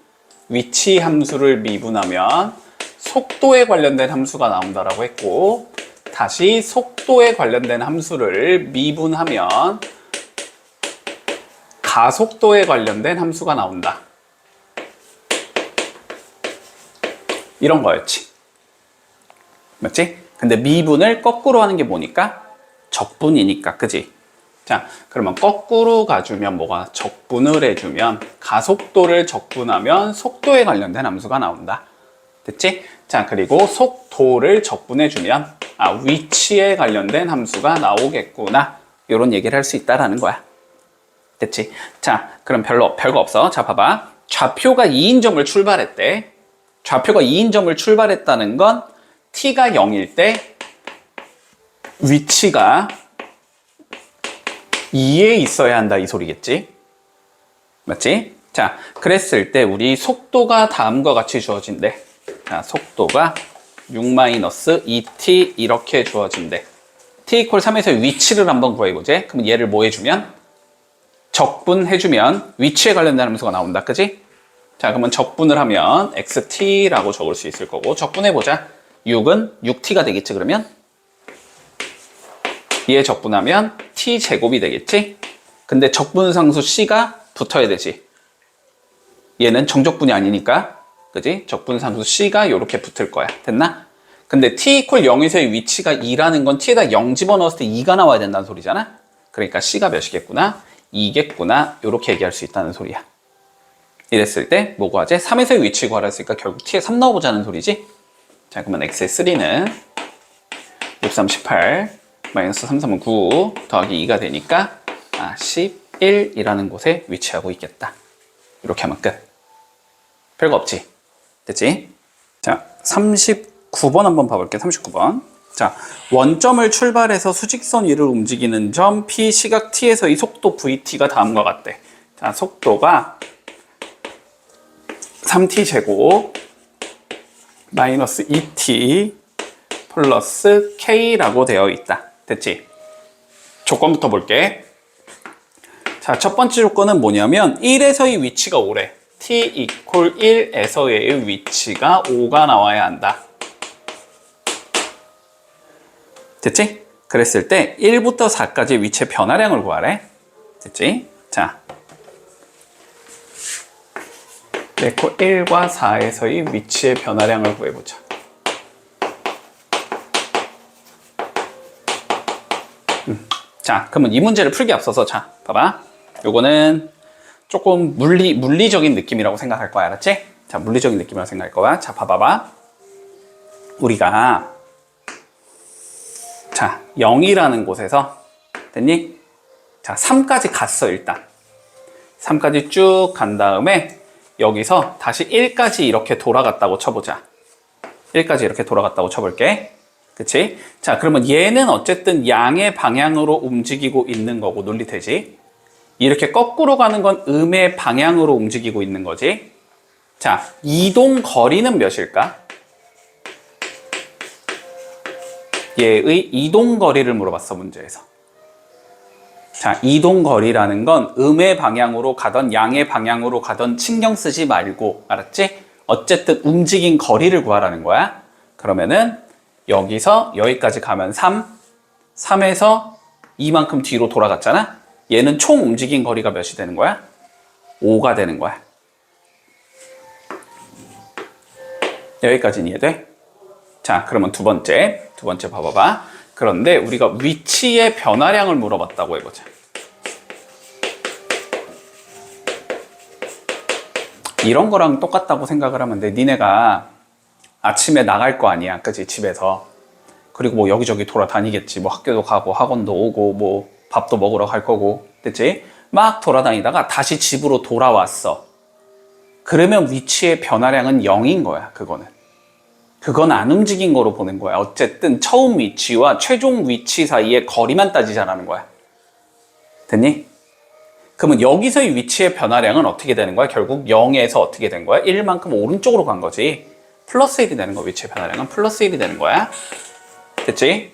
위치 함수를 미분하면 속도에 관련된 함수가 나온다라고 했고, 다시 속도에 관련된 함수를 미분하면 가속도에 관련된 함수가 나온다. 이런 거였지. 맞지? 근데 미분을 거꾸로 하는 게 뭐니까? 적분이니까, 그지? 자, 그러면 거꾸로 가주면 뭐가? 적분을 해주면 가속도를 적분하면 속도에 관련된 함수가 나온다. 됐지? 자, 그리고 속도를 적분해주면 위치에 관련된 함수가 나오겠구나. 이런 얘기를 할 수 있다라는 거야. 됐지? 자, 그럼 별거 없어. 자, 봐봐. 좌표가 2인점을 출발했대. 좌표가 2인점을 출발했다는 건 t가 0일 때 위치가 2에 있어야 한다 이 소리겠지? 맞지? 자, 그랬을 때 우리 속도가 다음과 같이 주어진대. 자, 속도가 6-2t 이렇게 주어진대. t = 3에서 위치를 한번 구해보자. 그럼 얘를 뭐 해주면? 적분해주면 위치에 관련된 함수가 나온다. 그지? 자, 그러면 적분을 하면 xt라고 적을 수 있을 거고, 적분해보자. 6은 6t가 되겠지, 그러면? 얘 적분하면 t제곱이 되겠지? 근데 적분상수 c가 붙어야 되지. 얘는 정적분이 아니니까, 그지? 적분상수 c가 이렇게 붙을 거야. 됐나? 근데 t = 0에서의 위치가 2라는 건 t에다 0 집어넣었을 때 2가 나와야 된다는 소리잖아? 그러니까 c가 몇이겠구나? 2겠구나. 이렇게 얘기할 수 있다는 소리야. 이랬을 때 뭐 구하지? 3에서의 위치 구하라 했으니까 결국 t에 3 넣어보자는 소리지? 자, 그러면 x의 3는 6, 3, 18 마이너스 3, 3은 9 더하기 2가 되니까 11이라는 곳에 위치하고 있겠다. 이렇게 하면 끝. 별거 없지? 됐지? 자, 39번 한번 봐볼게요. 39번. 자, 원점을 출발해서 수직선 위를 움직이는 점 P 시각 T에서 이 속도 VT가 다음과 같대. 자, 속도가 3T 제곱 마이너스 2T 플러스 K라고 되어 있다. 됐지? 조건부터 볼게. 자, 첫 번째 조건은 뭐냐면 1에서의 위치가 5래. T 이퀄 1에서의 위치가 5가 나와야 한다. 됐지? 그랬을 때 1부터 4까지 위치의 변화량을 구하래. 됐지? 자, 레코 1과 4에서의 위치의 변화량을 구해보자. 자, 그러면 이 문제를 풀기 앞서서 자, 봐봐. 요거는 조금 물리적인 느낌이라고 생각할 거야. 알았지? 자, 물리적인 느낌이라고 생각할 거야. 자, 봐봐봐. 우리가 자, 0이라는 곳에서 됐니? 자, 3까지 갔어, 일단. 3까지 쭉 간 다음에 여기서 다시 1까지 이렇게 돌아갔다고 쳐보자. 1까지 이렇게 돌아갔다고 쳐볼게. 그치? 자, 그러면 얘는 어쨌든 양의 방향으로 움직이고 있는 거고, 논리되지? 이렇게 거꾸로 가는 건 음의 방향으로 움직이고 있는 거지. 자, 이동 거리는 몇일까? 얘의 이동 거리를 물어봤어, 문제에서. 자, 이동 거리라는 건 음의 방향으로 가던 양의 방향으로 가던 신경 쓰지 말고, 알았지? 어쨌든 움직인 거리를 구하라는 거야. 그러면은 여기서 여기까지 가면 3, 3에서 이만큼 뒤로 돌아갔잖아? 얘는 총 움직인 거리가 몇이 되는 거야? 5가 되는 거야. 여기까지는 이해돼? 자, 그러면 두 번째 봐봐봐. 그런데 우리가 위치의 변화량을 물어봤다고 해보자. 이런 거랑 똑같다고 생각을 하면 돼. 니네가 아침에 나갈 거 아니야, 그치? 집에서. 그리고 뭐 여기저기 돌아다니겠지. 뭐 학교도 가고 학원도 오고 뭐 밥도 먹으러 갈 거고, 됐지? 막 돌아다니다가 다시 집으로 돌아왔어. 그러면 위치의 변화량은 0인 거야, 그거는. 그건 안 움직인 거로 보는 거야. 어쨌든 처음 위치와 최종 위치 사이의 거리만 따지자라는 거야. 됐니? 그러면 여기서의 위치의 변화량은 어떻게 되는 거야? 결국 0에서 어떻게 된 거야? 1만큼 오른쪽으로 간 거지. 플러스 1이 되는 거야. 위치의 변화량은 플러스 1이 되는 거야. 됐지?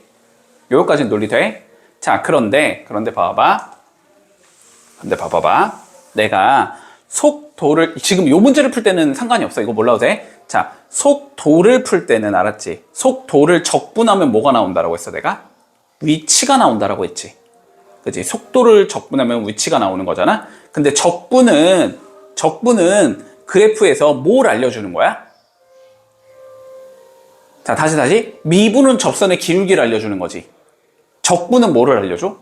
여기까지는 논리돼? 자, 그런데 봐봐. 내가 속도를, 지금 요 문제를 풀 때는 상관이 없어. 이거 몰라도 돼? 자, 속도를 풀 때는 알았지? 속도를 적분하면 뭐가 나온다라고 했어, 내가? 위치가 나온다라고 했지. 그치? 속도를 적분하면 위치가 나오는 거잖아? 근데 적분은 그래프에서 뭘 알려주는 거야? 자, 다시. 미분은 접선의 기울기를 알려주는 거지. 적분은 뭐를 알려줘?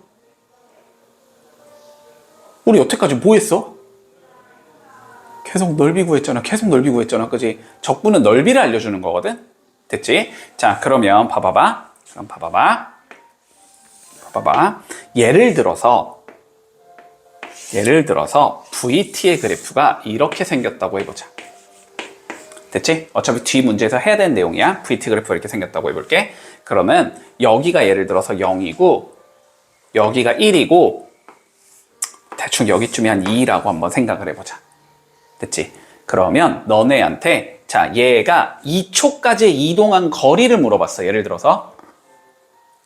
우리 여태까지 뭐 했어? 계속 넓이 구했잖아. 그지? 적분은 넓이를 알려주는 거거든? 됐지? 자, 그러면 봐봐봐. 예를 들어서 VT의 그래프가 이렇게 생겼다고 해보자. 됐지? 어차피 뒤 문제에서 해야 되는 내용이야. VT 그래프가 이렇게 생겼다고 해볼게. 그러면 여기가 예를 들어서 0이고 여기가 1이고 대충 여기쯤이 한 2라고 한번 생각을 해보자. 됐지? 그러면 너네한테 자, 얘가 2초까지 이동한 거리를 물어봤어. 예를 들어서.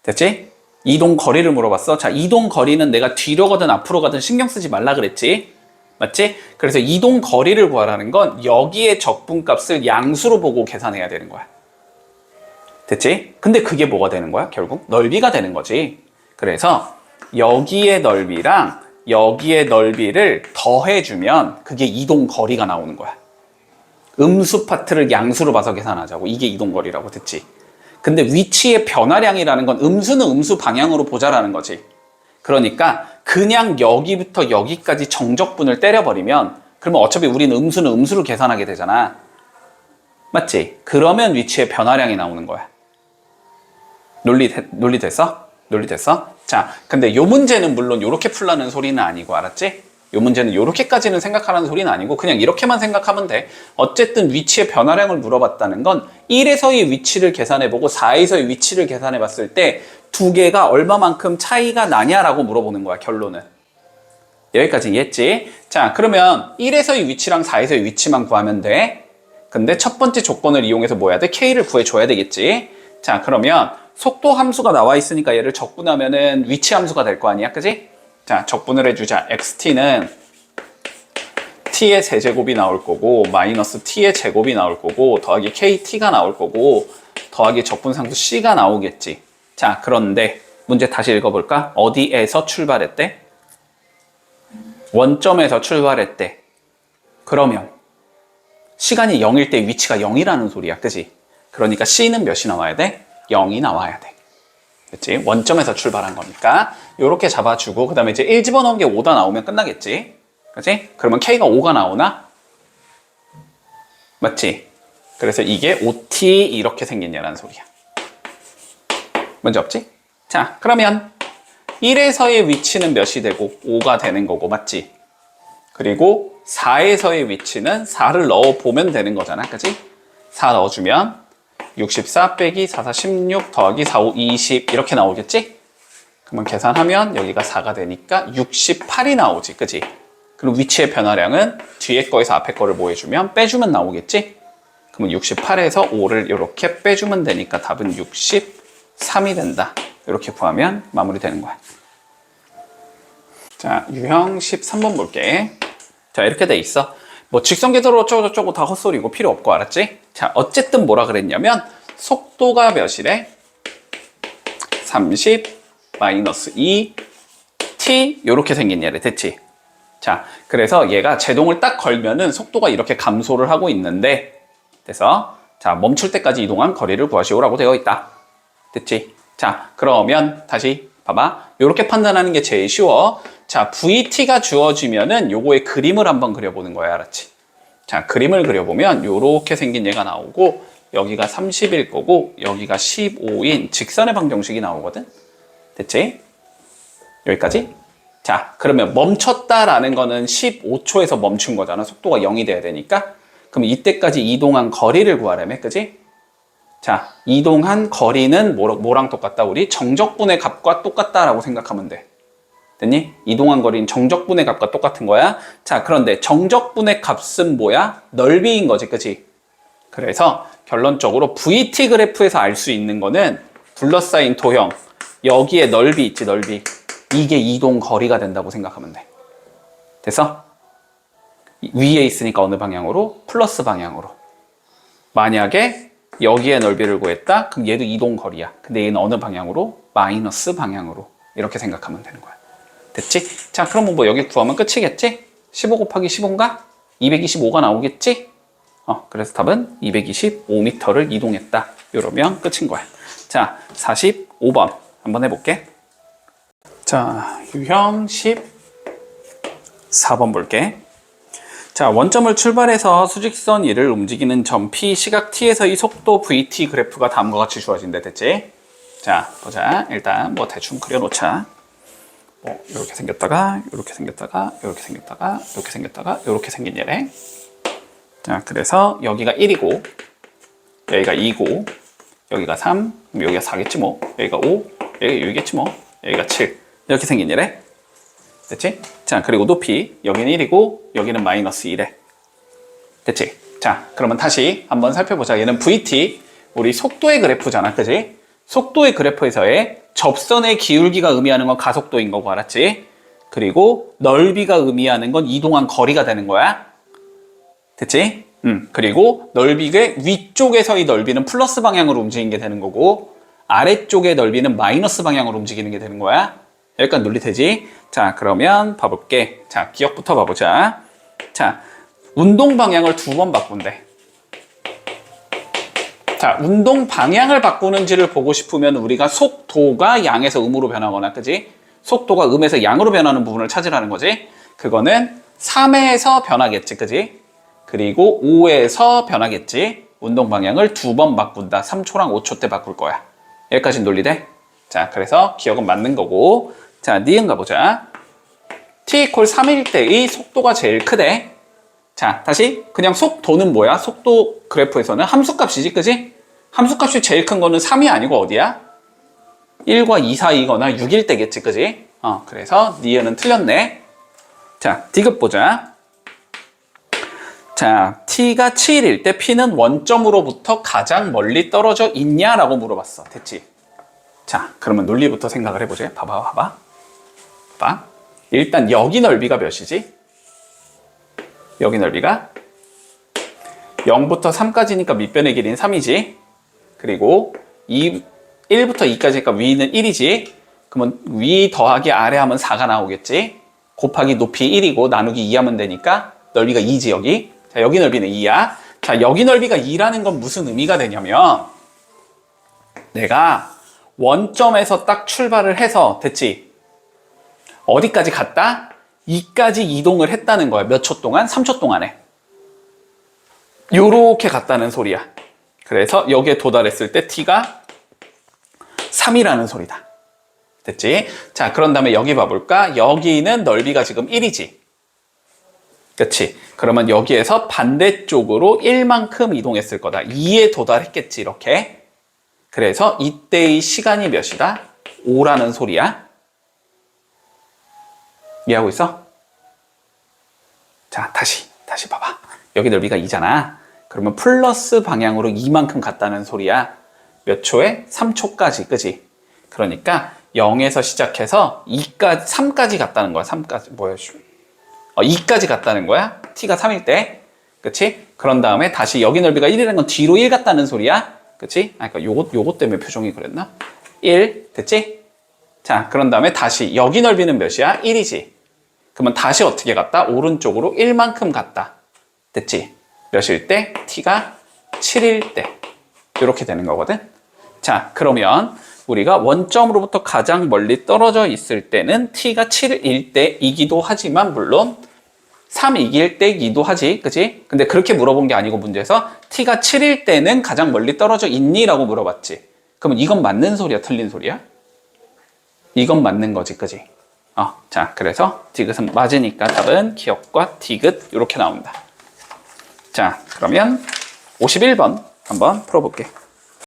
됐지? 이동 거리를 물어봤어. 자, 이동 거리는 내가 뒤로 가든 앞으로 가든 신경 쓰지 말라 그랬지? 맞지? 그래서 이동 거리를 구하라는 건 여기에 적분값을 양수로 보고 계산해야 되는 거야. 됐지? 근데 그게 뭐가 되는 거야? 결국 넓이가 되는 거지. 그래서 여기의 넓이랑 여기의 넓이를 더해주면 그게 이동 거리가 나오는 거야. 음수 파트를 양수로 봐서 계산하자고. 이게 이동 거리라고. 됐지? 근데 위치의 변화량이라는 건 음수는 음수 방향으로 보자라는 거지. 그러니까 그냥 여기부터 여기까지 정적분을 때려버리면 그러면 어차피 우리는 음수는 음수로 계산하게 되잖아. 맞지? 그러면 위치의 변화량이 나오는 거야. 논리 됐어? 논리 됐어? 자, 근데 요 문제는 물론 요렇게 풀라는 소리는 아니고, 알았지? 요 문제는 요렇게까지는 생각하라는 소리는 아니고 그냥 이렇게만 생각하면 돼. 어쨌든 위치의 변화량을 물어봤다는 건 1에서의 위치를 계산해보고 4에서의 위치를 계산해봤을 때 두 개가 얼마만큼 차이가 나냐라고 물어보는 거야, 결론은. 여기까지 이해했지? 자, 그러면 1에서의 위치랑 4에서의 위치만 구하면 돼. 근데 첫 번째 조건을 이용해서 뭐 해야 돼? K를 구해줘야 되겠지? 자, 그러면 속도 함수가 나와 있으니까 얘를 적분하면은 위치 함수가 될 거 아니야? 그지? 자, 적분을 해주자. xt는 t의 세제곱이 나올 거고 마이너스 t의 제곱이 나올 거고 더하기 kt가 나올 거고 더하기 적분상수 c가 나오겠지. 자, 그런데 문제 다시 읽어볼까? 어디에서 출발했대? 원점에서 출발했대. 그러면 시간이 0일 때 위치가 0이라는 소리야. 그지? 그러니까 c는 몇이 나와야 돼? 0이 나와야 돼. 그치? 원점에서 출발한 거니까 요렇게 잡아주고 그 다음에 이제 1 집어넣은 게 5다 나오면 끝나겠지? 그치? 그러면 K가 5가 나오나? 맞지? 그래서 이게 5t 이렇게 생겼냐라는 소리야. 문제 없지? 자, 그러면 1에서의 위치는 몇이 되고 5가 되는 거고, 맞지? 그리고 4에서의 위치는 4를 넣어보면 되는 거잖아. 그치? 4 넣어주면 64 빼기 4, 4, 16 더하기 4, 5, 20 이렇게 나오겠지? 그러면 계산하면 여기가 4가 되니까 68이 나오지, 그지? 그리고 위치의 변화량은 뒤에 거에서 앞에 거를 뭐 해주면 빼주면 나오겠지? 그러면 68에서 5를 이렇게 빼주면 되니까 답은 63이 된다. 이렇게 구하면 마무리되는 거야. 자, 유형 13번 볼게. 자, 이렇게 돼 있어. 뭐 직선계도로 어쩌고저쩌고 다 헛소리고 필요 없고, 알았지? 자, 어쨌든 뭐라 그랬냐면 속도가 몇이래? 30 마이너스 2 t 요렇게 생긴 얘래. 됐지? 자, 그래서 얘가 제동을 딱 걸면은 속도가 이렇게 감소를 하고 있는데, 그래서 자, 멈출 때까지 이동한 거리를 구하시오라고 되어 있다. 됐지? 자, 그러면 다시 봐봐. 요렇게 판단하는 게 제일 쉬워. 자, VT가 주어지면은 요거의 그림을 한번 그려보는 거야. 알았지? 자, 그림을 그려보면 요렇게 생긴 얘가 나오고 여기가 30일 거고 여기가 15인 직선의 방정식이 나오거든. 됐지? 여기까지? 자, 그러면 멈췄다라는 거는 15초에서 멈춘 거잖아. 속도가 0이 돼야 되니까. 그럼 이때까지 이동한 거리를 구하라며. 그지? 자, 이동한 거리는 뭐랑 똑같다? 우리 정적분의 값과 똑같다라고 생각하면 돼. 됐니? 이동한 거리는 정적분의 값과 똑같은 거야. 자, 그런데 정적분의 값은 뭐야? 넓이인 거지, 그치? 그래서 결론적으로 VT 그래프에서 알 수 있는 거는 둘러싸인 도형, 여기에 넓이 있지, 넓이. 이게 이동 거리가 된다고 생각하면 돼. 됐어? 위에 있으니까 어느 방향으로? 플러스 방향으로. 만약에 여기에 넓이를 구했다? 그럼 얘도 이동 거리야. 근데 얘는 어느 방향으로? 마이너스 방향으로. 이렇게 생각하면 되는 거야. 됐지? 자, 그러면 뭐 여기 구하면 끝이겠지? 15 곱하기 15인가? 225가 나오겠지? 그래서 답은 225m를 이동했다. 이러면 끝인 거야. 자, 45번 한번 해볼게. 자, 유형 14번 볼게. 자, 원점을 출발해서 수직선 1을 움직이는 점 P, 시각 T에서의 속도 VT 그래프가 다음과 같이 주어진대. 됐지? 자, 보자. 일단 뭐 대충 그려놓자. 뭐 이렇게 생겼다가 이렇게 생겼다가 이렇게 생겼다가 이렇게 생겼다가 이렇게 생긴 얘래. 자, 그래서 여기가 1이고 여기가 2고 여기가 3, 그럼 여기가 4겠지 뭐. 여기가 5, 여기가 6이겠지 뭐. 여기가 7 이렇게 생긴 얘래. 됐지? 자, 그리고 높이 여기는 1이고 여기는 마이너스 1에. 됐지? 자, 그러면 다시 한번 살펴보자. 얘는 VT, 우리 속도의 그래프잖아, 그지? 속도의 그래프에서의 접선의 기울기가 의미하는 건 가속도인 거고, 알았지? 그리고 넓이가 의미하는 건 이동한 거리가 되는 거야. 됐지? 그리고 넓이의 위쪽에서의 넓이는 플러스 방향으로 움직이는 게 되는 거고 아래쪽의 넓이는 마이너스 방향으로 움직이는 게 되는 거야. 여기까지 논리 되지? 자, 그러면 봐볼게. 자, 기억부터 봐보자. 자, 운동 방향을 2번 바꾼대. 자, 운동 방향을 바꾸는지를 보고 싶으면 우리가 속도가 양에서 음으로 변하거나, 그지? 속도가 음에서 양으로 변하는 부분을 찾으라는 거지? 그거는 3에서 변하겠지, 그지? 그리고 5에서 변하겠지? 운동 방향을 2번 바꾼다. 3초랑 5초 때 바꿀 거야. 여기까지 논리돼? 자, 그래서 기억은 맞는 거고. 자, 니은 가보자. t equal 3일 때의 속도가 제일 크대. 자, 다시 그냥 속도는 뭐야? 속도 그래프에서는 함수값이지, 그지? 함수값이 제일 큰 거는 3이 아니고 어디야? 1과 2 사이거나 6일 때겠지, 그지? 그래서 니은은 틀렸네. 자, 디귿 보자. 자, t가 7일 때 p는 원점으로부터 가장 멀리 떨어져 있냐라고 물어봤어. 됐지? 자, 그러면 논리부터 생각을 해보자. 봐봐. 일단 여기 넓이가 몇이지? 여기 넓이가 0부터 3까지니까 밑변의 길이는 3이지. 그리고 1부터 2까지니까 위는 1이지. 그러면 위 더하기 아래 하면 4가 나오겠지. 곱하기 높이 1이고 나누기 2 하면 되니까 넓이가 2지, 여기. 자, 여기 넓이는 2야. 자, 여기 넓이가 2라는 건 무슨 의미가 되냐면 내가 원점에서 딱 출발을 해서, 됐지? 어디까지 갔다? 2까지 이동을 했다는 거야. 몇 초 동안? 3초 동안에. 요렇게 갔다는 소리야. 그래서 여기에 도달했을 때 t가 3이라는 소리다. 됐지? 자, 그런 다음에 여기 봐볼까? 여기는 넓이가 지금 1이지. 그치? 그러면 여기에서 반대쪽으로 1만큼 이동했을 거다. 2에 도달했겠지, 이렇게. 그래서 이때의 시간이 몇이다? 5라는 소리야. 이해하고 있어? 자, 다시 봐봐. 여기 넓이가 2잖아. 그러면 플러스 방향으로 2만큼 갔다는 소리야. 몇 초에? 3초까지, 그지? 그러니까 0에서 시작해서 3까지 갔다는 거야. 3까지, 2까지 갔다는 거야. t가 3일 때. 그치? 그런 다음에 다시 여기 넓이가 1이라는 건 뒤로 1 갔다는 소리야. 그치? 그러니까 요것 때문에 표정이 그랬나? 1, 됐지? 자, 그런 다음에 다시 여기 넓이는 몇이야? 1이지. 그러면 다시 어떻게 갔다? 오른쪽으로 1만큼 갔다. 됐지? 몇일 때? t가 7일 때. 이렇게 되는 거거든. 자, 그러면 우리가 원점으로부터 가장 멀리 떨어져 있을 때는 t가 7일 때이기도 하지만 물론 3이길 때이기도 하지. 그치? 근데 그렇게 물어본 게 아니고 문제에서 t가 7일 때는 가장 멀리 떨어져 있니? 라고 물어봤지. 그러면 이건 맞는 소리야? 틀린 소리야? 이건 맞는 거지. 그치? 자, 그래서 디귿은 맞으니까 답은 기억과 디귿 이렇게 나옵니다. 자, 그러면 51번 한번 풀어볼게.